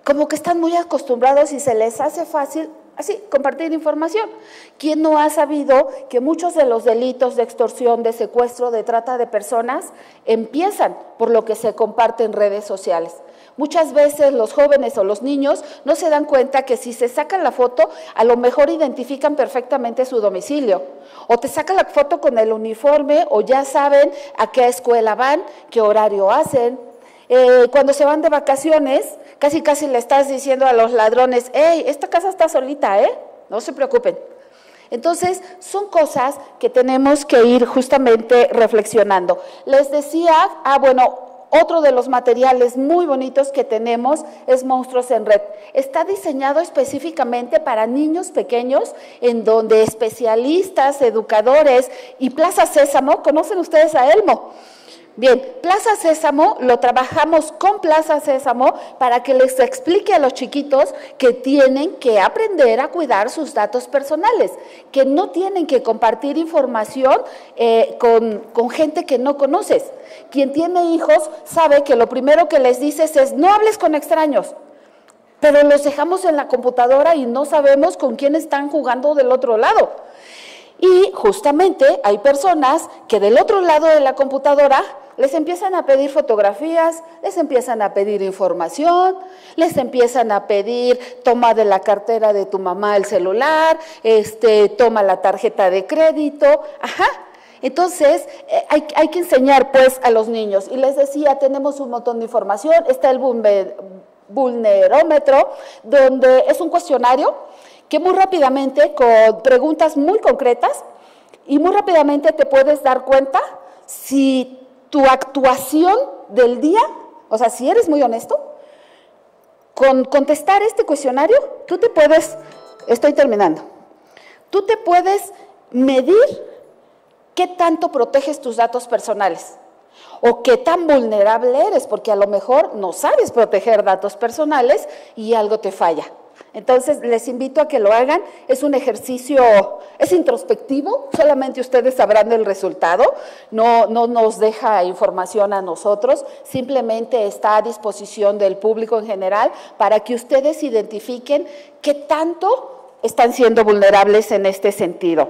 como que están muy acostumbrados y se les hace fácil así compartir información. ¿Quién no ha sabido que muchos de los delitos de extorsión, de secuestro, de trata de personas empiezan por lo que se comparte en redes sociales? Muchas veces los jóvenes o los niños no se dan cuenta que si se sacan la foto, a lo mejor identifican perfectamente su domicilio. O te sacan la foto con el uniforme o ya saben a qué escuela van, qué horario hacen. Cuando se van de vacaciones, casi le estás diciendo a los ladrones, hey, esta casa está solita, no se preocupen. Entonces, son cosas que tenemos que ir justamente reflexionando. Les decía, otro de los materiales muy bonitos que tenemos es Monstruos en Red. Está diseñado específicamente para niños pequeños, en donde especialistas, educadores y Plaza Sésamo, ¿conocen ustedes a Elmo? Bien, Plaza Sésamo, lo trabajamos con Plaza Sésamo para que les explique a los chiquitos que tienen que aprender a cuidar sus datos personales, que no tienen que compartir información con gente que no conoces. Quien tiene hijos sabe que lo primero que les dices es no hables con extraños, pero los dejamos en la computadora y no sabemos con quién están jugando del otro lado. Y justamente hay personas que del otro lado de la computadora les empiezan a pedir fotografías, les empiezan a pedir información, les empiezan a pedir toma de la cartera de tu mamá el celular, toma la tarjeta de crédito, Entonces, hay que enseñar pues a los niños. Y les decía, tenemos un montón de información, está el vulnerómetro, donde es un cuestionario que muy rápidamente, con preguntas muy concretas, y muy rápidamente te puedes dar cuenta si tu actuación del día, o sea, si eres muy honesto, con contestar este cuestionario, tú te puedes medir qué tanto proteges tus datos personales o qué tan vulnerable eres, porque a lo mejor no sabes proteger datos personales y algo te falla. Entonces, les invito a que lo hagan, es un ejercicio, es introspectivo, solamente ustedes sabrán del resultado, no nos deja información a nosotros, simplemente está a disposición del público en general para que ustedes identifiquen qué tanto están siendo vulnerables en este sentido.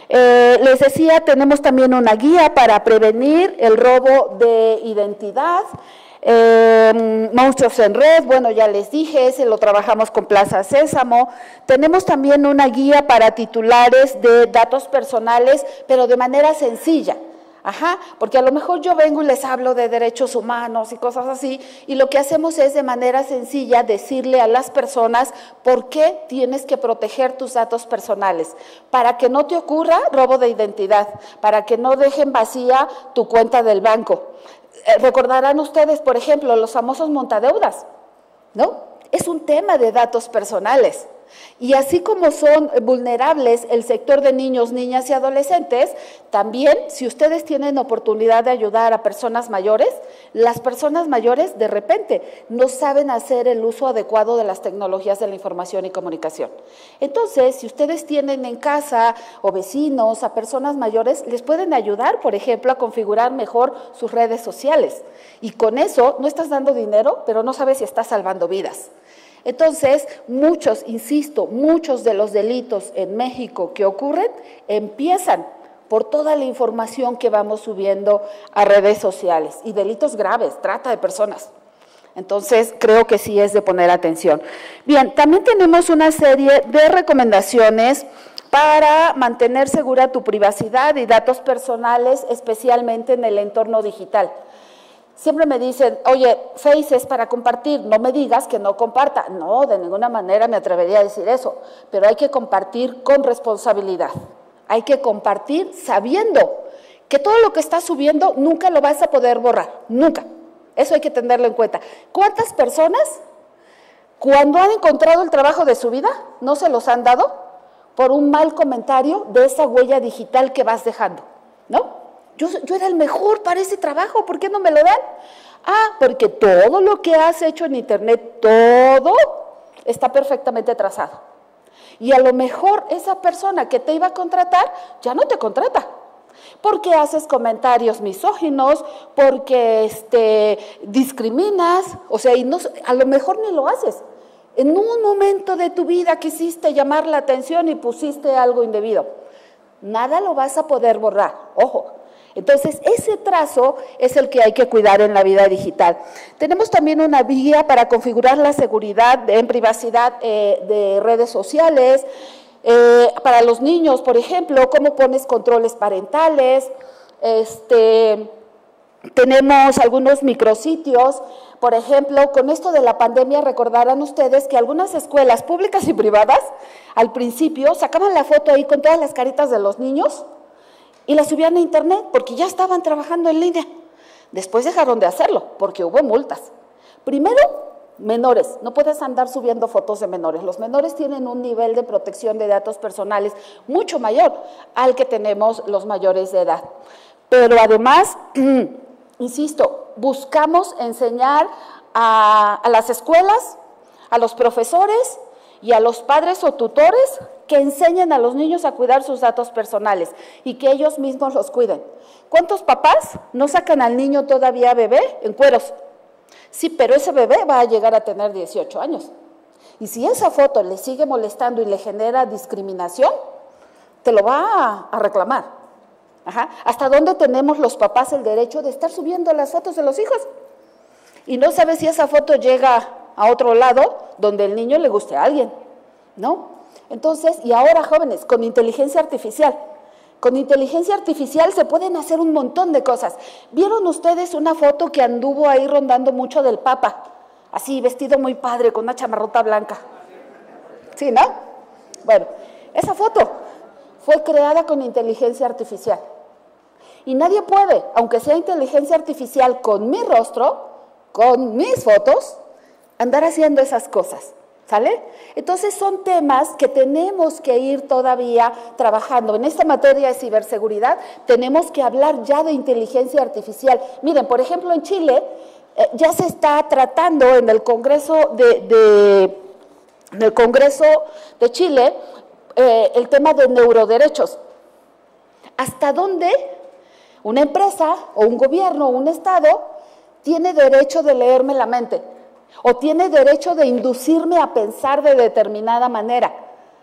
Les decía, tenemos también una guía para prevenir el robo de identidad. Monstruos en Red, bueno, ya les dije, ese lo trabajamos con Plaza Sésamo. Tenemos también una guía para titulares de datos personales, pero de manera sencilla. Porque a lo mejor yo vengo y les hablo de derechos humanos y cosas así, y lo que hacemos es de manera sencilla decirle a las personas por qué tienes que proteger tus datos personales, para que no te ocurra robo de identidad, para que no dejen vacía tu cuenta del banco. Recordarán ustedes, por ejemplo, los famosos montadeudas, ¿no? Es un tema de datos personales. Y así como son vulnerables el sector de niños, niñas y adolescentes, también si ustedes tienen oportunidad de ayudar a personas mayores, las personas mayores de repente no saben hacer el uso adecuado de las tecnologías de la información y comunicación. Entonces, si ustedes tienen en casa o vecinos a personas mayores, les pueden ayudar, por ejemplo, a configurar mejor sus redes sociales. Y con eso no estás dando dinero, pero no sabes si estás salvando vidas. Entonces, muchos de los delitos en México que ocurren empiezan por toda la información que vamos subiendo a redes sociales y delitos graves, trata de personas. Entonces, creo que sí es de poner atención. Bien, también tenemos una serie de recomendaciones para mantener segura tu privacidad y datos personales, especialmente en el entorno digital. Siempre me dicen, oye, Face es para compartir, no me digas que no comparta. No, de ninguna manera me atrevería a decir eso, pero hay que compartir con responsabilidad. Hay que compartir sabiendo que todo lo que estás subiendo nunca lo vas a poder borrar, nunca. Eso hay que tenerlo en cuenta. ¿Cuántas personas, cuando han encontrado el trabajo de su vida, no se los han dado por un mal comentario de esa huella digital que vas dejando? ¿No? Yo era el mejor para ese trabajo, ¿por qué no me lo dan? Ah, porque todo lo que has hecho en internet, todo está perfectamente trazado. Y a lo mejor esa persona que te iba a contratar ya no te contrata, porque haces comentarios misóginos, porque discriminas, o sea, y no, a lo mejor ni lo haces. En un momento de tu vida quisiste llamar la atención y pusiste algo indebido. Nada lo vas a poder borrar, ojo. Entonces, ese trazo es el que hay que cuidar en la vida digital. Tenemos también una guía para configurar la seguridad en privacidad de redes sociales. Para los niños, por ejemplo, cómo pones controles parentales. Tenemos algunos micrositios. Por ejemplo, con esto de la pandemia, recordarán ustedes que algunas escuelas públicas y privadas, al principio, sacaban la foto ahí con todas las caritas de los niños y la subían a internet porque ya estaban trabajando en línea. Después dejaron de hacerlo porque hubo multas. Primero, menores, no puedes andar subiendo fotos de menores. Los menores tienen un nivel de protección de datos personales mucho mayor al que tenemos los mayores de edad. Pero además, insisto, buscamos enseñar a las escuelas, a los profesores y a los padres o tutores que enseñen a los niños a cuidar sus datos personales y que ellos mismos los cuiden. ¿Cuántos papás no sacan al niño todavía bebé en cueros? Sí, pero ese bebé va a llegar a tener 18 años. Y si esa foto le sigue molestando y le genera discriminación, te lo va a reclamar. Ajá. ¿Hasta dónde tenemos los papás el derecho de estar subiendo las fotos de los hijos? Y no sabes si esa foto llega a otro lado donde el niño le guste a alguien, ¿no? Entonces, y ahora jóvenes, con inteligencia artificial. Con inteligencia artificial se pueden hacer un montón de cosas. ¿Vieron ustedes una foto que anduvo ahí rondando mucho del Papa? Así, vestido muy padre, con una chamarrota blanca. ¿Sí, no? Bueno, esa foto fue creada con inteligencia artificial. Y nadie puede, aunque sea inteligencia artificial con mi rostro, con mis fotos, andar haciendo esas cosas. ¿Sale? Entonces son temas que tenemos que ir todavía trabajando. En esta materia de ciberseguridad tenemos que hablar ya de inteligencia artificial. Miren, por ejemplo, en Chile ya se está tratando en el Congreso de Chile el tema de neuroderechos. ¿Hasta dónde una empresa o un gobierno o un estado tiene derecho de leerme la mente? O tiene derecho de inducirme a pensar de determinada manera.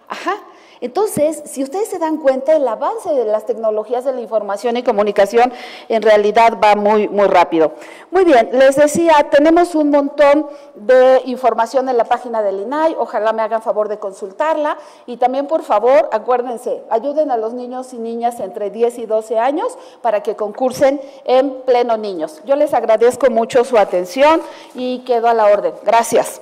Ajá. Entonces, si ustedes se dan cuenta, el avance de las tecnologías de la información y comunicación en realidad va muy, muy rápido. Muy bien, les decía, tenemos un montón de información en la página del INAI, ojalá me hagan favor de consultarla y también, por favor, acuérdense, ayuden a los niños y niñas entre 10 y 12 años para que concursen en Pleno Niños. Yo les agradezco mucho su atención y quedo a la orden. Gracias.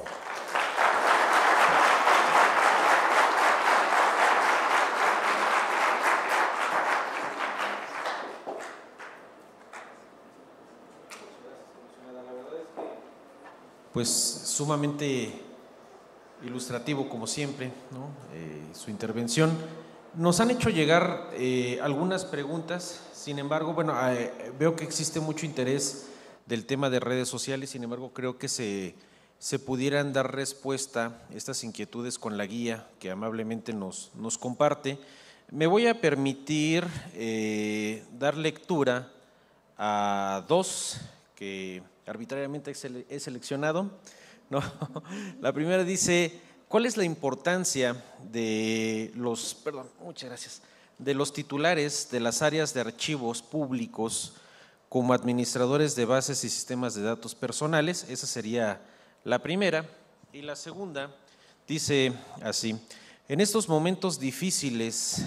Pues sumamente ilustrativo como siempre, ¿no? Su intervención. Nos han hecho llegar algunas preguntas, sin embargo, bueno, veo que existe mucho interés del tema de redes sociales, sin embargo creo que se pudieran dar respuesta a estas inquietudes con la guía que amablemente nos comparte. Me voy a permitir dar lectura a dos que arbitrariamente he seleccionado, ¿no? La primera dice, ¿cuál es la importancia de de los titulares de las áreas de archivos públicos como administradores de bases y sistemas de datos personales? Esa sería la primera. Y la segunda dice así, en estos momentos difíciles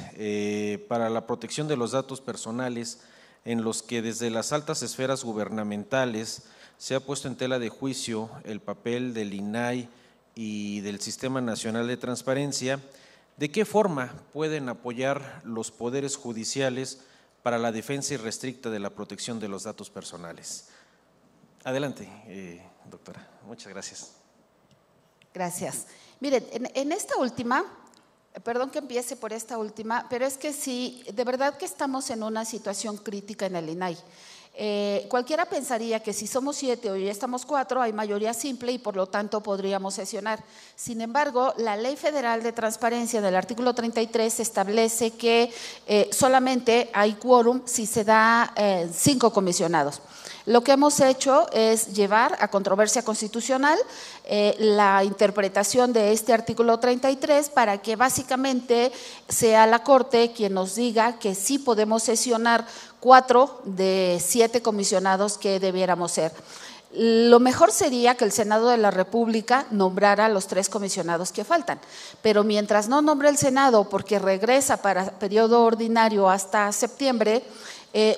para la protección de los datos personales, en los que desde las altas esferas gubernamentales se ha puesto en tela de juicio el papel del INAI y del Sistema Nacional de Transparencia, ¿de qué forma pueden apoyar los poderes judiciales para la defensa irrestricta de la protección de los datos personales? Adelante, doctora. Muchas gracias. Gracias. Miren, en esta última, perdón que empiece por esta última, pero es que sí, de verdad que estamos en una situación crítica en el INAI. Cualquiera pensaría que si somos 7 o ya estamos 4, hay mayoría simple y por lo tanto podríamos sesionar. Sin embargo, la Ley Federal de Transparencia del artículo 33 establece que solamente hay quórum si se da 5 comisionados. Lo que hemos hecho es llevar a controversia constitucional la interpretación de este artículo 33 para que básicamente sea la Corte quien nos diga que sí podemos sesionar 4 de 7 comisionados que debiéramos ser. Lo mejor sería que el Senado de la República nombrara los 3 comisionados que faltan, pero mientras no nombre el Senado porque regresa para periodo ordinario hasta septiembre,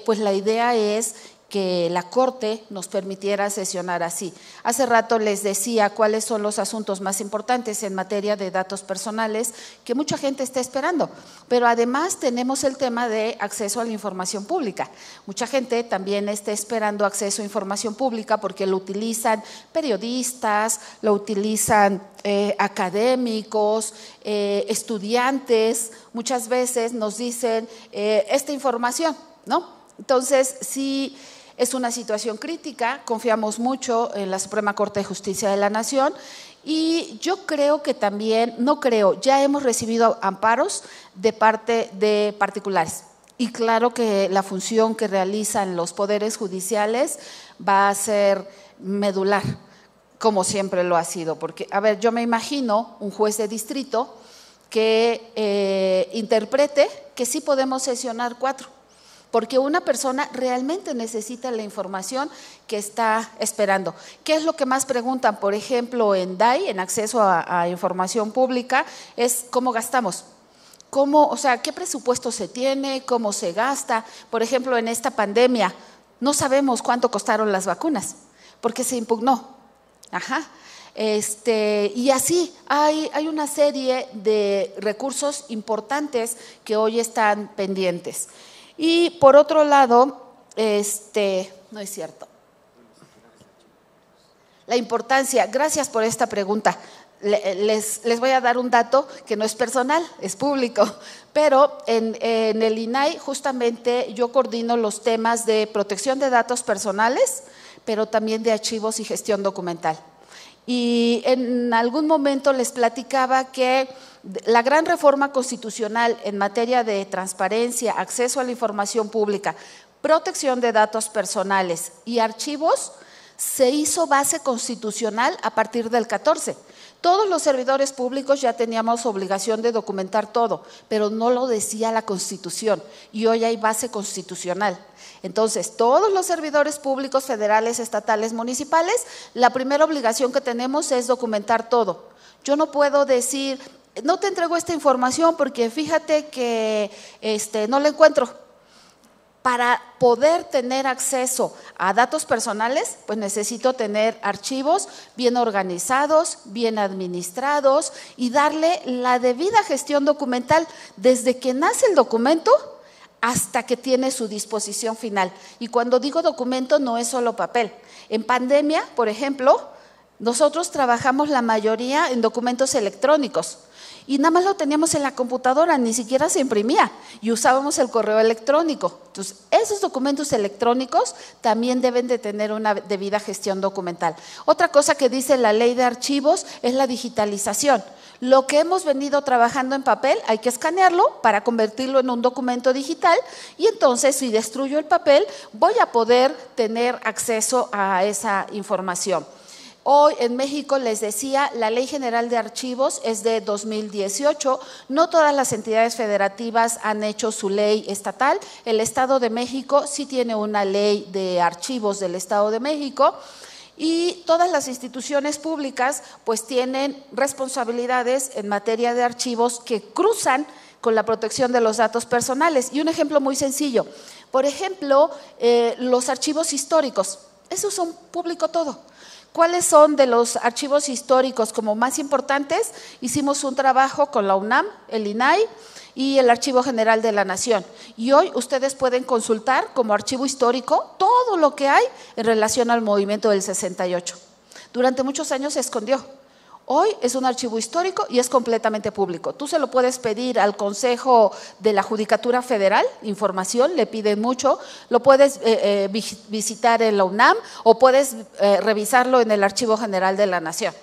pues la idea es que la Corte nos permitiera sesionar así. Hace rato les decía cuáles son los asuntos más importantes en materia de datos personales que mucha gente está esperando, pero además tenemos el tema de acceso a la información pública. Mucha gente también está esperando acceso a información pública porque lo utilizan periodistas, lo utilizan académicos, estudiantes, muchas veces nos dicen esta información, ¿no? Entonces, sí, es una situación crítica, confiamos mucho en la Suprema Corte de Justicia de la Nación y yo creo que también, ya hemos recibido amparos de parte de particulares y claro que la función que realizan los poderes judiciales va a ser medular, como siempre lo ha sido, porque, a ver, yo me imagino un juez de distrito que interprete que sí podemos sesionar 4. Porque una persona realmente necesita la información que está esperando. ¿Qué es lo que más preguntan? Por ejemplo, en DAI, en acceso a información pública, es cómo gastamos. O sea, ¿qué presupuesto se tiene? ¿Cómo se gasta? Por ejemplo, en esta pandemia, no sabemos cuánto costaron las vacunas, porque se impugnó. Y así hay una serie de recursos importantes que hoy están pendientes. Y por otro lado, no es cierto. La importancia, gracias por esta pregunta. Les voy a dar un dato que no es personal, es público, pero en el INAI justamente yo coordino los temas de protección de datos personales, pero también de archivos y gestión documental. Y en algún momento les platicaba que la gran reforma constitucional en materia de transparencia, acceso a la información pública, protección de datos personales y archivos se hizo base constitucional a partir del 14. Todos los servidores públicos ya teníamos obligación de documentar todo, pero no lo decía la Constitución y hoy hay base constitucional. Entonces, todos los servidores públicos federales, estatales, municipales, la primera obligación que tenemos es documentar todo. Yo no puedo decir, no te entrego esta información porque fíjate que no la encuentro. Para poder tener acceso a datos personales, pues necesito tener archivos bien organizados, bien administrados y darle la debida gestión documental desde que nace el documento hasta que tiene su disposición final. Y cuando digo documento no es solo papel. En pandemia, por ejemplo, nosotros trabajamos la mayoría en documentos electrónicos. Y nada más lo teníamos en la computadora, ni siquiera se imprimía y usábamos el correo electrónico. Entonces, esos documentos electrónicos también deben de tener una debida gestión documental. Otra cosa que dice la ley de archivos es la digitalización. Lo que hemos venido trabajando en papel hay que escanearlo para convertirlo en un documento digital y entonces si destruyo el papel voy a poder tener acceso a esa información. Hoy en México, les decía, la Ley General de Archivos es de 2018, no todas las entidades federativas han hecho su ley estatal, el Estado de México sí tiene una ley de archivos del Estado de México y todas las instituciones públicas pues tienen responsabilidades en materia de archivos que cruzan con la protección de los datos personales. Y un ejemplo muy sencillo, por ejemplo, los archivos históricos, esos son público todo. ¿Cuáles son de los archivos históricos como más importantes? Hicimos un trabajo con la UNAM, el INAI y el Archivo General de la Nación. Y hoy ustedes pueden consultar como archivo histórico todo lo que hay en relación al movimiento del 68. Durante muchos años se escondió. Hoy es un archivo histórico y es completamente público. Tú se lo puedes pedir al Consejo de la Judicatura Federal, información, le piden mucho, lo puedes visitar en la UNAM o puedes revisarlo en el Archivo General de la Nación.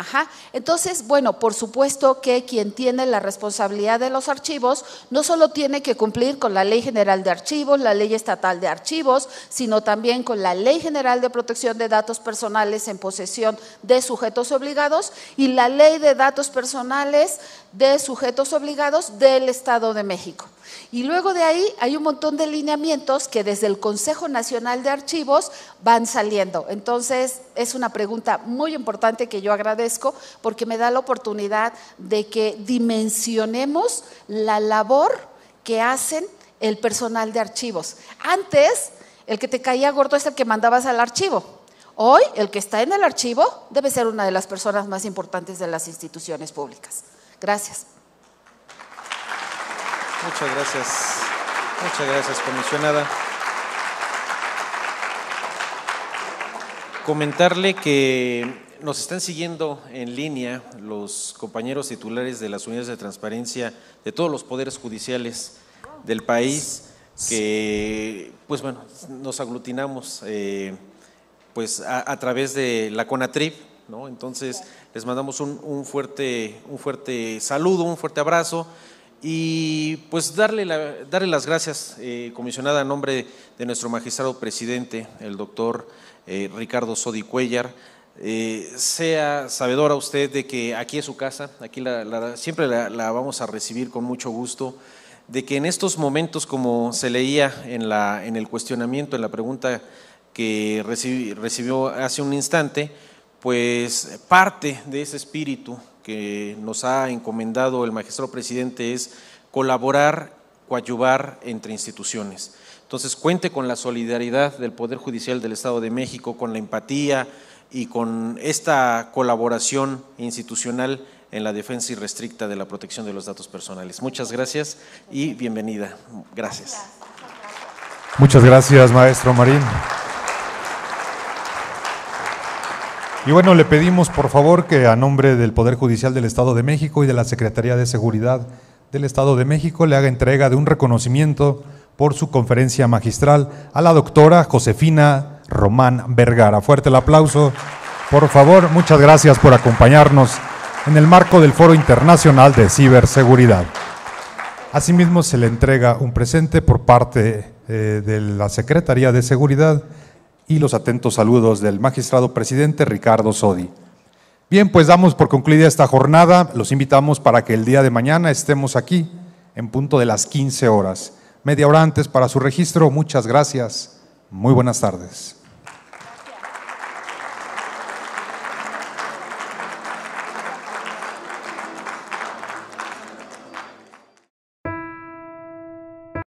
Ajá. Entonces, bueno, por supuesto que quien tiene la responsabilidad de los archivos no solo tiene que cumplir con la Ley General de Archivos, la Ley Estatal de Archivos, sino también con la Ley General de Protección de Datos Personales en posesión de sujetos obligados y la Ley de Datos Personales de sujetos obligados del Estado de México. Y luego de ahí hay un montón de lineamientos que desde el Consejo Nacional de Archivos van saliendo. Entonces, es una pregunta muy importante que yo agradezco porque me da la oportunidad de que dimensionemos la labor que hacen el personal de archivos. Antes, el que te caía gordo es el que mandabas al archivo. Hoy, el que está en el archivo debe ser una de las personas más importantes de las instituciones públicas. Gracias. Muchas gracias, comisionada. Comentarle que nos están siguiendo en línea los compañeros titulares de las unidades de transparencia de todos los poderes judiciales del país, que pues bueno, nos aglutinamos pues a través de la CONATRIP, ¿no? Entonces les mandamos un fuerte saludo, un fuerte abrazo. Y pues darle las gracias, comisionada, en nombre de nuestro magistrado presidente, el doctor Ricardo Sodi Cuéllar. Sea sabedora usted de que aquí es su casa, aquí siempre la vamos a recibir con mucho gusto, de que en estos momentos, como se leía en el cuestionamiento, en la pregunta que recibió hace un instante, pues parte de ese espíritu que nos ha encomendado el magistrado presidente es colaborar, coadyuvar entre instituciones. Entonces, cuente con la solidaridad del Poder Judicial del Estado de México, con la empatía y con esta colaboración institucional en la defensa irrestricta de la protección de los datos personales. Muchas gracias y bienvenida. Gracias. Muchas gracias, maestro Marín. Y bueno, le pedimos por favor que a nombre del Poder Judicial del Estado de México y de la Secretaría de Seguridad del Estado de México le haga entrega de un reconocimiento por su conferencia magistral a la doctora Josefina Román Vergara. Fuerte el aplauso, por favor. Muchas gracias por acompañarnos en el marco del Foro Internacional de Ciberseguridad. Asimismo, se le entrega un presente por parte de la Secretaría de Seguridad y los atentos saludos del magistrado presidente Ricardo Sodi. Bien, pues damos por concluida esta jornada. Los invitamos para que el día de mañana estemos aquí en punto de las 15 horas. Media hora antes para su registro. Muchas gracias. Muy buenas tardes.